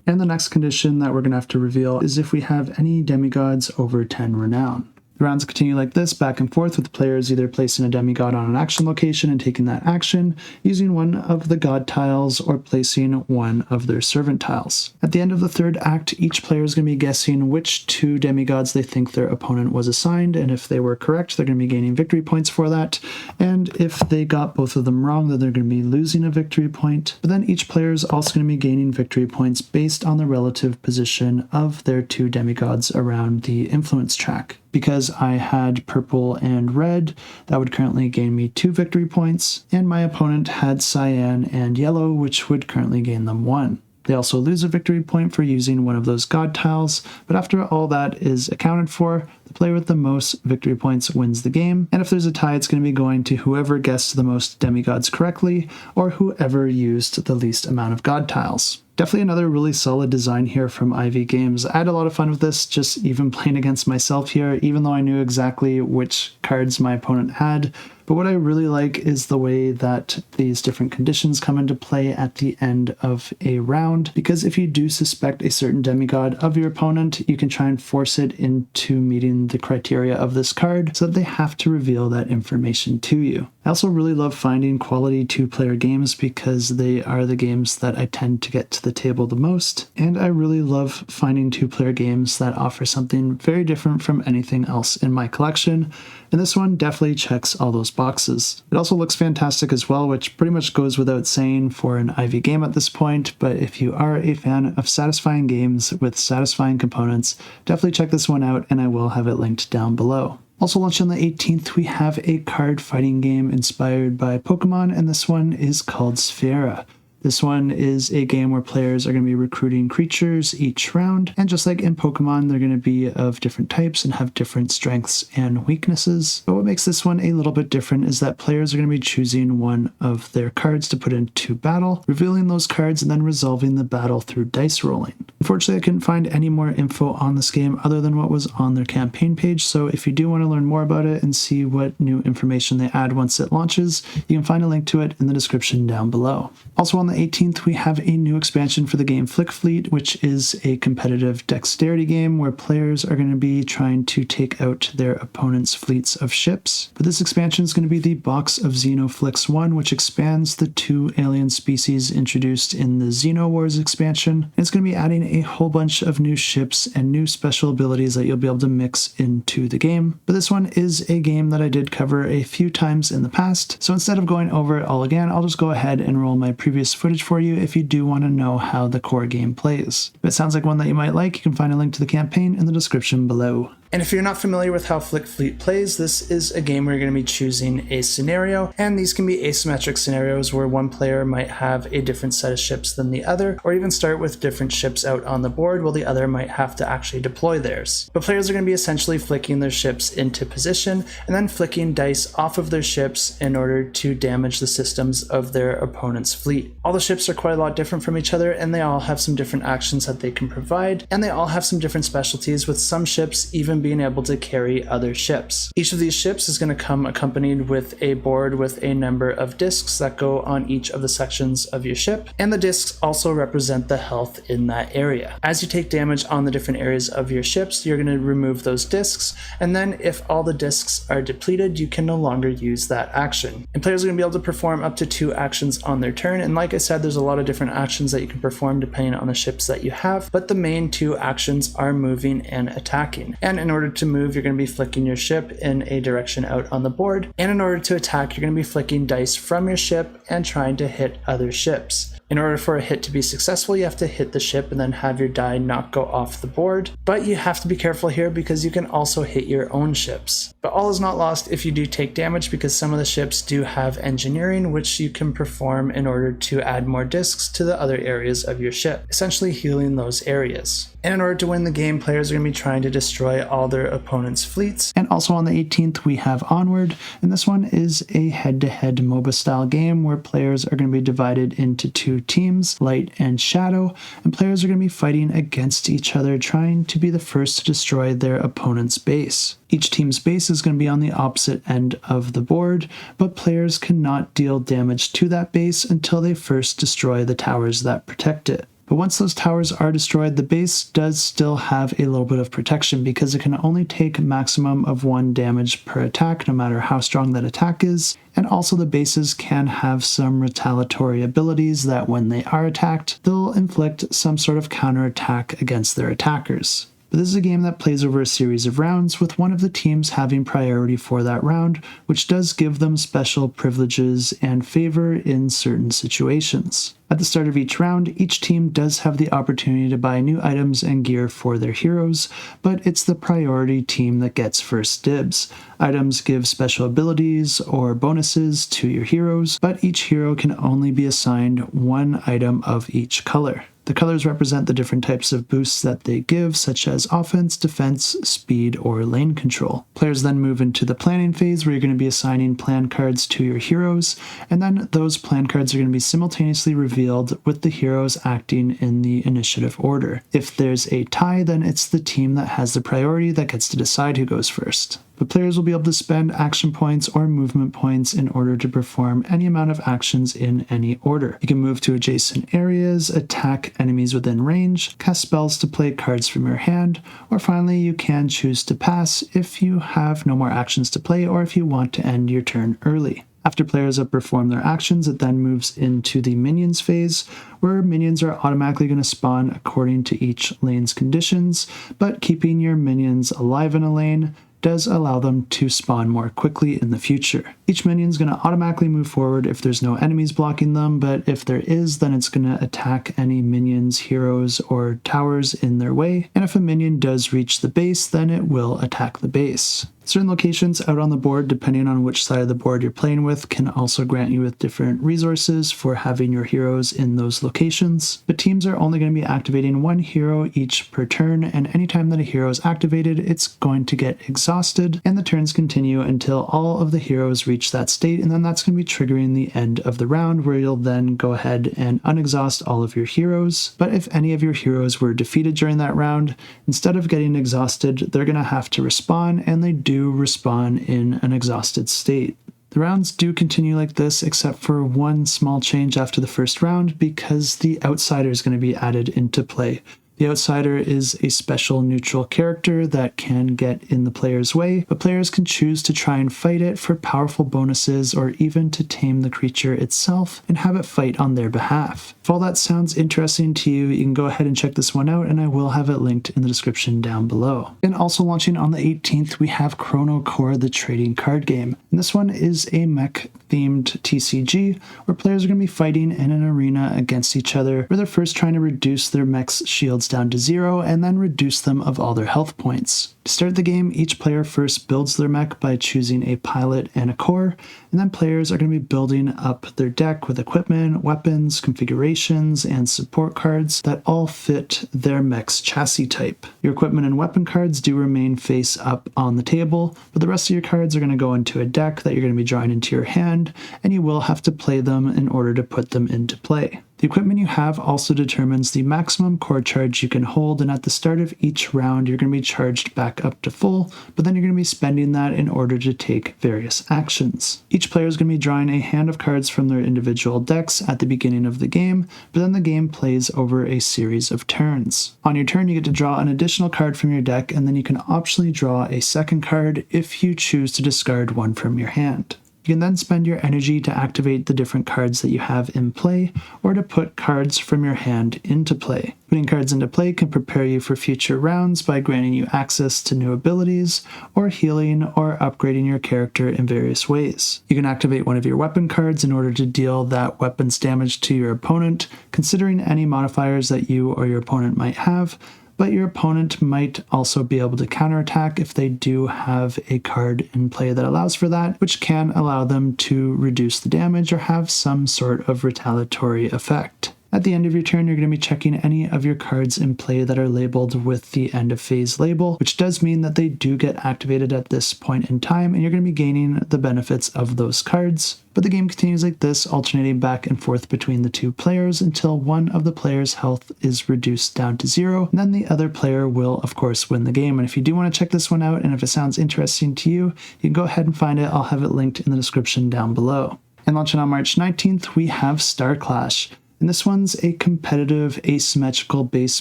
And the next condition that we're going to have to reveal is if we have any demigods over 10 renown. The rounds continue like this, back and forth, with the players either placing a demigod on an action location and taking that action, using one of the god tiles, or placing one of their servant tiles. At the end of the third act, each player is going to be guessing which 2 demigods they think their opponent was assigned, and if they were correct, they're going to be gaining victory points for that, and if they got both of them wrong, then they're going to be losing a victory point. But then each player is also going to be gaining victory points based on the relative position of their 2 demigods around the influence track. Because I had purple and red, that would currently gain me 2 victory points, and my opponent had cyan and yellow, which would currently gain them 1. They also lose a victory point for using one of those god tiles, but after all that is accounted for, the player with the most victory points wins the game, and if there's a tie, it's going to be going to whoever guessed the most demigods correctly, or whoever used the least amount of god tiles. Definitely another really solid design here from IV Games. I had a lot of fun with this, just even playing against myself here, even though I knew exactly which cards my opponent had. But what I really like is the way that these different conditions come into play at the end of a round, because if you do suspect a certain demigod of your opponent, you can try and force it into meeting the criteria of this card so that they have to reveal that information to you. I also really love finding quality two-player games because they are the games that I tend to get to the table the most, and I really love finding two-player games that offer something very different from anything else in my collection, and this one definitely checks all those boxes. It also looks fantastic as well, which pretty much goes without saying for an IV game at this point, but if you are a fan of satisfying games with satisfying components, definitely check this one out, and I will have it linked down below. Also launching on the 18th, we have a card fighting game inspired by Pokemon, and this one is called Sfæra. This one is a game where players are going to be recruiting creatures each round, and just like in Pokemon, they're going to be of different types and have different strengths and weaknesses. But what makes this one a little bit different is that players are going to be choosing one of their cards to put into battle, revealing those cards, and then resolving the battle through dice rolling. Unfortunately, I couldn't find any more info on this game other than what was on their campaign page, so if you do want to learn more about it and see what new information they add once it launches, you can find a link to it in the description down below. Also on the 18th, we have a new expansion for the game FlickFleet, which is a competitive dexterity game where players are going to be trying to take out their opponent's fleets of ships. But this expansion is going to be the Box of Xeno Flicks 1, which expands the 2 alien species introduced in the Xeno Wars expansion. And it's going to be adding a whole bunch of new ships and new special abilities that you'll be able to mix into the game. But this one is a game that I did cover a few times in the past, so instead of going over it all again, I'll just go ahead and roll my previous footage for you if you do want to know how the core game plays. If it sounds like one that you might like, you can find a link to the campaign in the description below. And if you're not familiar with how FlickFleet plays, this is a game where you're going to be choosing a scenario, and these can be asymmetric scenarios where one player might have a different set of ships than the other, or even start with different ships out on the board while the other might have to actually deploy theirs. But players are going to be essentially flicking their ships into position and then flicking dice off of their ships in order to damage the systems of their opponent's fleet. All the ships are quite a lot different from each other, and they all have some different actions that they can provide, and they all have some different specialties, with some ships even being able to carry other ships. Each of these ships is going to come accompanied with a board with a number of discs that go on each of the sections of your ship, and the discs also represent the health in that area. As you take damage on the different areas of your ships, you're going to remove those discs, and then if all the discs are depleted, you can no longer use that action. And players are going to be able to perform up to 2 actions on their turn, and like I said, there's a lot of different actions that you can perform depending on the ships that you have, but the main 2 actions are moving and attacking. And in order to move, you're going to be flicking your ship in a direction out on the board, and in order to attack, you're going to be flicking dice from your ship and trying to hit other ships. In order for a hit to be successful, you have to hit the ship and then have your die not go off the board, but you have to be careful here because you can also hit your own ships. But all is not lost if you do take damage, because some of the ships do have engineering, which you can perform in order to add more discs to the other areas of your ship, essentially healing those areas. And in order to win the game, players are going to be trying to destroy all their opponent's fleets. And also on the 18th, we have Onward, and this one is a head-to-head MOBA style game where players are going to be divided into 2 teams, Light and Shadow, and players are going to be fighting against each other, trying to be the first to destroy their opponent's base. Each team's base is going to be on the opposite end of the board, but players cannot deal damage to that base until they first destroy the towers that protect it. But once those towers are destroyed, the base does still have a little bit of protection because it can only take a maximum of 1 damage per attack, no matter how strong that attack is. And also the bases can have some retaliatory abilities that when they are attacked, they'll inflict some sort of counterattack against their attackers. But this is a game that plays over a series of rounds, with one of the teams having priority for that round, which does give them special privileges and favor in certain situations. At the start of each round, each team does have the opportunity to buy new items and gear for their heroes, but it's the priority team that gets first dibs. Items give special abilities or bonuses to your heroes, but each hero can only be assigned 1 item of each color. The colors represent the different types of boosts that they give, such as offense, defense, speed, or lane control. Players then move into the planning phase, where you're going to be assigning plan cards to your heroes, and then those plan cards are going to be simultaneously revealed with the heroes acting in the initiative order. If there's a tie, then it's the team that has the priority that gets to decide who goes first. but players will be able to spend action points or movement points in order to perform any amount of actions in any order. You can move to adjacent areas, attack enemies within range, cast spells to play cards from your hand, or finally you can choose to pass if you have no more actions to play or if you want to end your turn early. After players have performed their actions, it then moves into the minions phase, where minions are automatically going to spawn according to each lane's conditions, but keeping your minions alive in a lane does allow them to spawn more quickly in the future. Each minion is going to automatically move forward if there's no enemies blocking them, but if there is, then it's going to attack any minions, heroes, or towers in their way, and if a minion does reach the base, then it will attack the base. Certain locations out on the board, depending on which side of the board you're playing with, can also grant you with different resources for having your heroes in those locations. But teams are only going to be activating one hero each per turn, and anytime that a hero is activated, it's going to get exhausted, and the turns continue until all of the heroes reach that state, and then that's going to be triggering the end of the round, where you'll then go ahead and unexhaust all of your heroes. But if any of your heroes were defeated during that round, instead of getting exhausted, they're going to have to respawn, and they do respawn in an exhausted state. The rounds do continue like this, except for one small change after the first round, because the outsider is going to be added into play. The outsider is a special neutral character that can get in the player's way, but players can choose to try and fight it for powerful bonuses or even to tame the creature itself and have it fight on their behalf. If all that sounds interesting to you, you can go ahead and check this one out, and I will have it linked in the description down below. And also launching on the 18th, we have Chrono, the trading card game. And this one is a mech-themed TCG where players are going to be fighting in an arena against each other, where they're first trying to reduce their mech's shields down to 0 and then reduce them of all their health points. To start the game, each player first builds their mech by choosing a pilot and a core, and then players are going to be building up their deck with equipment, weapons, configurations, and support cards that all fit their mech's chassis type. Your equipment and weapon cards do remain face up on the table, but the rest of your cards are going to go into a deck that you're going to be drawing into your hand, and you will have to play them in order to put them into play. The equipment you have also determines the maximum core charge you can hold, and at the start of each round you're going to be charged back up to full, but then you're going to be spending that in order to take various actions. Each player is going to be drawing a hand of cards from their individual decks at the beginning of the game, but then the game plays over a series of turns. On your turn, you get to draw an additional card from your deck, and then you can optionally draw a second card if you choose to discard one from your hand. You can then spend your energy to activate the different cards that you have in play, or to put cards from your hand into play. Putting cards into play can prepare you for future rounds by granting you access to new abilities, or healing or upgrading your character in various ways. You can activate one of your weapon cards in order to deal that weapon's damage to your opponent, considering any modifiers that you or your opponent might have, but your opponent might also be able to counterattack if they do have a card in play that allows for that, which can allow them to reduce the damage or have some sort of retaliatory effect. At the end of your turn, you're going to be checking any of your cards in play that are labeled with the end of phase label, which does mean that they do get activated at this point in time, and you're going to be gaining the benefits of those cards. But the game continues like this, alternating back and forth between the two players until one of the players' health is reduced down to 0, and then the other player will, of course, win the game. And if you do want to check this one out, and if it sounds interesting to you, you can go ahead and find it. I'll have it linked in the description down below. And launching on March 19th, we have Starclash. And this one's a competitive asymmetrical base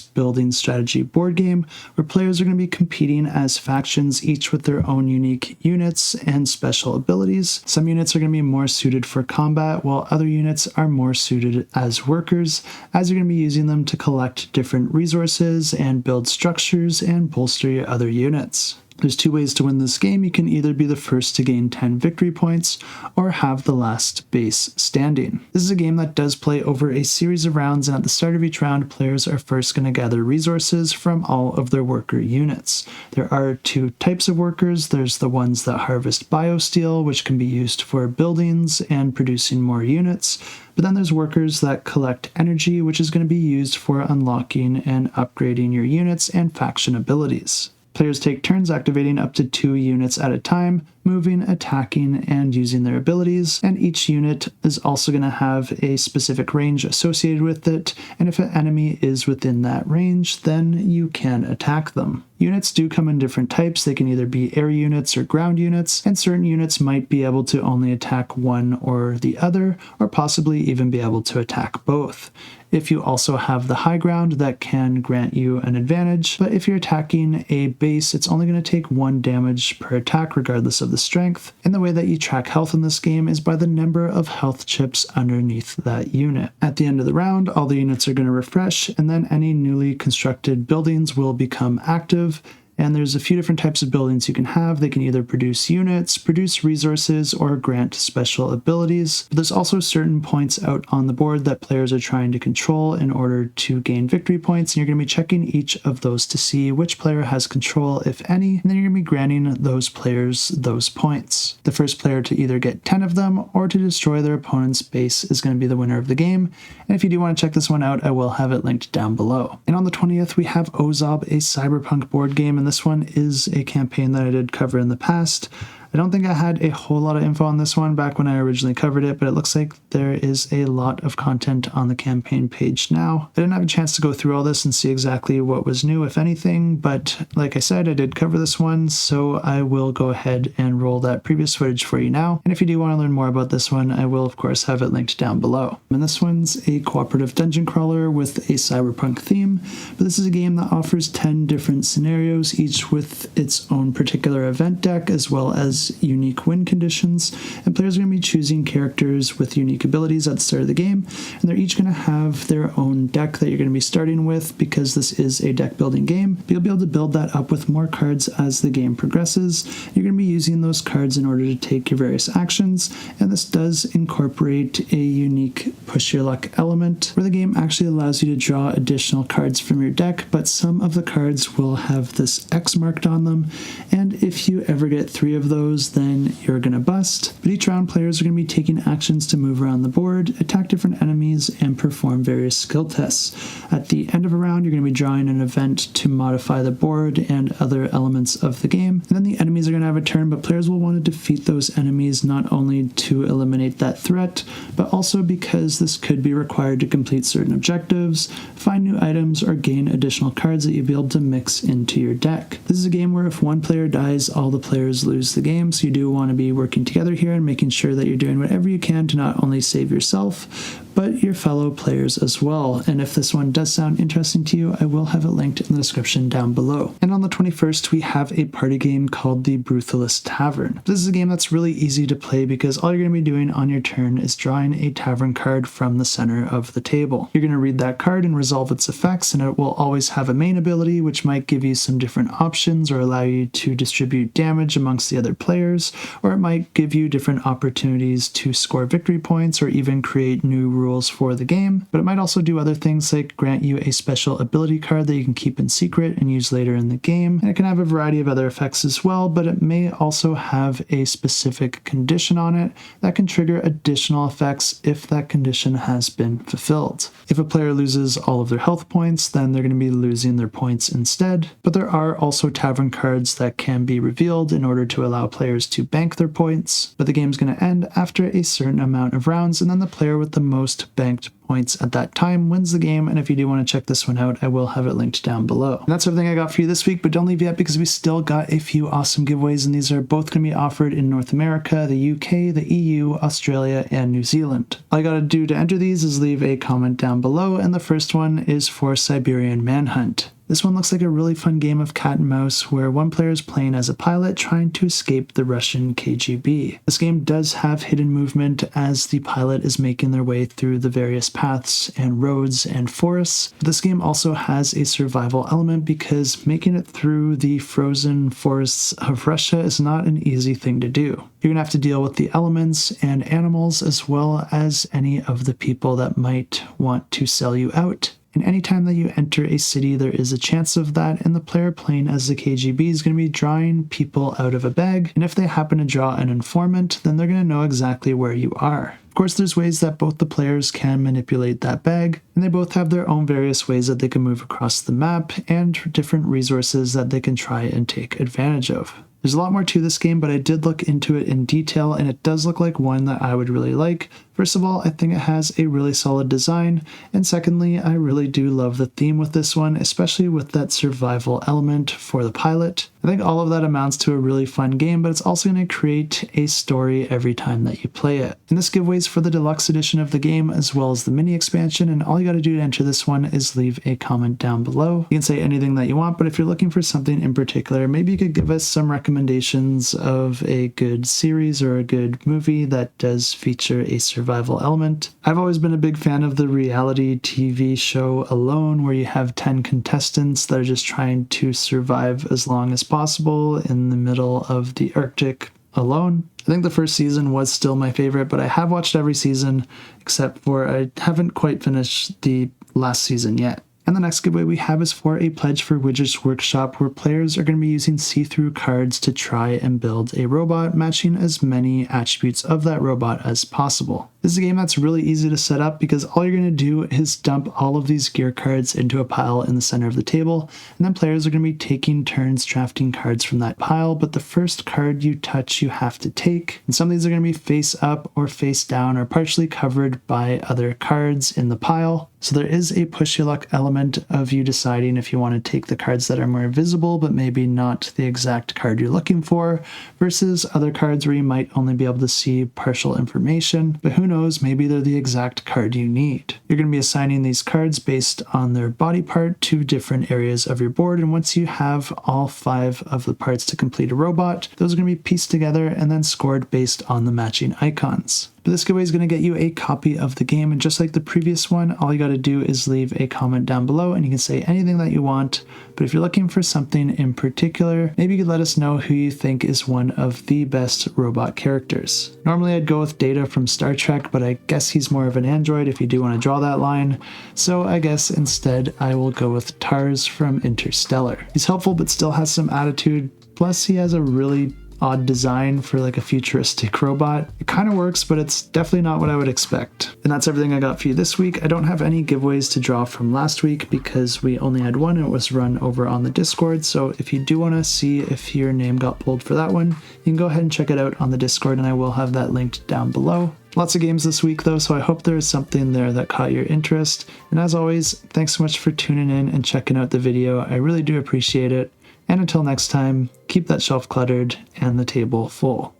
building strategy board game where players are going to be competing as factions, each with their own unique units and special abilities. Some units are going to be more suited for combat, while other units are more suited as workers, as you're going to be using them to collect different resources and build structures and bolster your other units. There's two ways to win this game. You can either be the first to gain 10 victory points or have the last base standing. This is a game that does play over a series of rounds, and at the start of each round, players are first going to gather resources from all of their worker units. There are two types of workers. There's the ones that harvest biosteel, which can be used for buildings and producing more units. But then there's workers that collect energy, which is going to be used for unlocking and upgrading your units and faction abilities. Players take turns activating up to 2 units at a time, moving, attacking, and using their abilities, and each unit is also going to have a specific range associated with it, and if an enemy is within that range, then you can attack them. Units do come in different types. They can either be air units or ground units, and certain units might be able to only attack one or the other, or possibly even be able to attack both. If you also have the high ground, that can grant you an advantage, but if you're attacking a base, it's only going to take 1 damage per attack regardless of the strength, and the way that you track health in this game is by the number of health chips underneath that unit. At the end of the round, all the units are going to refresh, and then any newly constructed buildings will become active. And there's a few different types of buildings you can have. They can either produce units, produce resources, or grant special abilities. But there's also certain points out on the board that players are trying to control in order to gain victory points, and you're going to be checking each of those to see which player has control, if any, and then you're going to be granting those players those points. The first player to either get 10 of them or to destroy their opponent's base is going to be the winner of the game. And if you do want to check this one out, I will have it linked down below. And on the 20th, we have Ozob, a Cyberpunk board game, and this one is a campaign that I did cover in the past. I don't think I had a whole lot of info on this one back when I originally covered it, but it looks like there is a lot of content on the campaign page now. I didn't have a chance to go through all this and see exactly what was new, if anything, but like I said, I did cover this one, so I will go ahead and roll that previous footage for you now. And if you do want to learn more about this one, I will of course have it linked down below. And this one's a cooperative dungeon crawler with a cyberpunk theme, but this is a game that offers 10 different scenarios, each with its own particular event deck, as well as unique win conditions, and players are going to be choosing characters with unique abilities at the start of the game, and they're each going to have their own deck that you're going to be starting with because this is a deck building game. But you'll be able to build that up with more cards as the game progresses. You're going to be using those cards in order to take your various actions, and this does incorporate a unique push your luck element where the game actually allows you to draw additional cards from your deck, but some of the cards will have this X marked on them, and if you ever get 3 of those, then you're going to bust. But each round, players are going to be taking actions to move around the board, attack different enemies, and perform various skill tests. At the end of a round, you're going to be drawing an event to modify the board and other elements of the game. And then the enemies are going to have a turn, but players will want to defeat those enemies not only to eliminate that threat, but also because this could be required to complete certain objectives, find new items, or gain additional cards that you'll be able to mix into your deck. This is a game where if one player dies, all the players lose the game. So you do want to be working together here and making sure that you're doing whatever you can to not only save yourself, but your fellow players as well. And if this one does sound interesting to you, I will have it linked in the description down below. And on the 21st, we have a party game called the Brewthulus Tavern. This is a game that's really easy to play because all you're going to be doing on your turn is drawing a tavern card from the center of the table. You're going to read that card and resolve its effects, and it will always have a main ability, which might give you some different options or allow you to distribute damage amongst the other players, or it might give you different opportunities to score victory points or even create new rules for the game. But it might also do other things like grant you a special ability card that you can keep in secret and use later in the game. And it can have a variety of other effects as well, but it may also have a specific condition on it that can trigger additional effects if that condition has been fulfilled. If a player loses all of their health points, then they're going to be losing their points instead. But there are also tavern cards that can be revealed in order to allow players to bank their points, but the game's going to end after a certain amount of rounds, and then the player with the most banked points at that time wins the game. And if you do want to check this one out, I will have it linked down below. And that's everything I got for you this week, but don't leave yet because we still got a few awesome giveaways, and these are both going to be offered in North America, the UK, the EU, Australia, and New Zealand. All you got to do to enter these is leave a comment down below, and the first one is for Siberian Manhunt. This one looks like a really fun game of cat and mouse where one player is playing as a pilot trying to escape the Russian KGB. This game does have hidden movement as the pilot is making their way through the various paths and roads and forests. But this game also has a survival element because making it through the frozen forests of Russia is not an easy thing to do. You're going to have to deal with the elements and animals as well as any of the people that might want to sell you out. And anytime that you enter a city, there is a chance of that, and the player playing as the KGB is going to be drawing people out of a bag, and if they happen to draw an informant, then they're going to know exactly where you are. Of course, there's ways that both the players can manipulate that bag, and they both have their own various ways that they can move across the map and different resources that they can try and take advantage of. There's a lot more to this game, but I did look into it in detail, and it does look like one that I would really like. First of all, I think it has a really solid design, and secondly, I really do love the theme with this one, especially with that survival element for the pilot. I think all of that amounts to a really fun game, but it's also going to create a story every time that you play it. And this giveaway is for the deluxe edition of the game, as well as the mini expansion, and all you got to do to enter this one is leave a comment down below. You can say anything that you want, but if you're looking for something in particular, maybe you could give us some recommendations of a good series or a good movie that does feature a survival element. I've always been a big fan of the reality TV show Alone, where you have 10 contestants that are just trying to survive as long as possible in the middle of the Arctic alone. I think the first season was still my favorite, but I have watched every season except for I haven't quite finished the last season yet. And the next giveaway we have is for a pledge for Widget's Workshop, where players are going to be using see-through cards to try and build a robot matching as many attributes of that robot as possible. This is a game that's really easy to set up because all you're going to do is dump all of these gear cards into a pile in the center of the table, and then players are going to be taking turns drafting cards from that pile, but the first card you touch you have to take, and some of these are going to be face up or face down or partially covered by other cards in the pile. So there is a push your luck element of you deciding if you want to take the cards that are more visible but maybe not the exact card you're looking for, versus other cards where you might only be able to see partial information, but who knows, maybe they're the exact card you need. You're going to be assigning these cards based on their body part to different areas of your board, and once you have all 5 of the parts to complete a robot, those are going to be pieced together and then scored based on the matching icons. But this giveaway is going to get you a copy of the game, and just like the previous one, all you got to do is leave a comment down below and you can say anything that you want. But if you're looking for something in particular, maybe you could let us know who you think is one of the best robot characters. Normally I'd go with Data from Star Trek, but I guess he's more of an android if you do want to draw that line. So I guess instead I will go with Tars from Interstellar. He's helpful but still has some attitude, plus he has a really odd design for like a futuristic robot. It kind of works, but it's definitely not what I would expect. And that's everything I got for you this week. I don't have any giveaways to draw from last week because we only had one and it was run over on the Discord. So if you do want to see if your name got pulled for that one, you can go ahead and check it out on the Discord, and I will have that linked down below. Lots of games this week though, so I hope there is something there that caught your interest. And as always, thanks so much for tuning in and checking out the video. I really do appreciate it. And until next time, keep that shelf cluttered and the table full.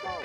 Go.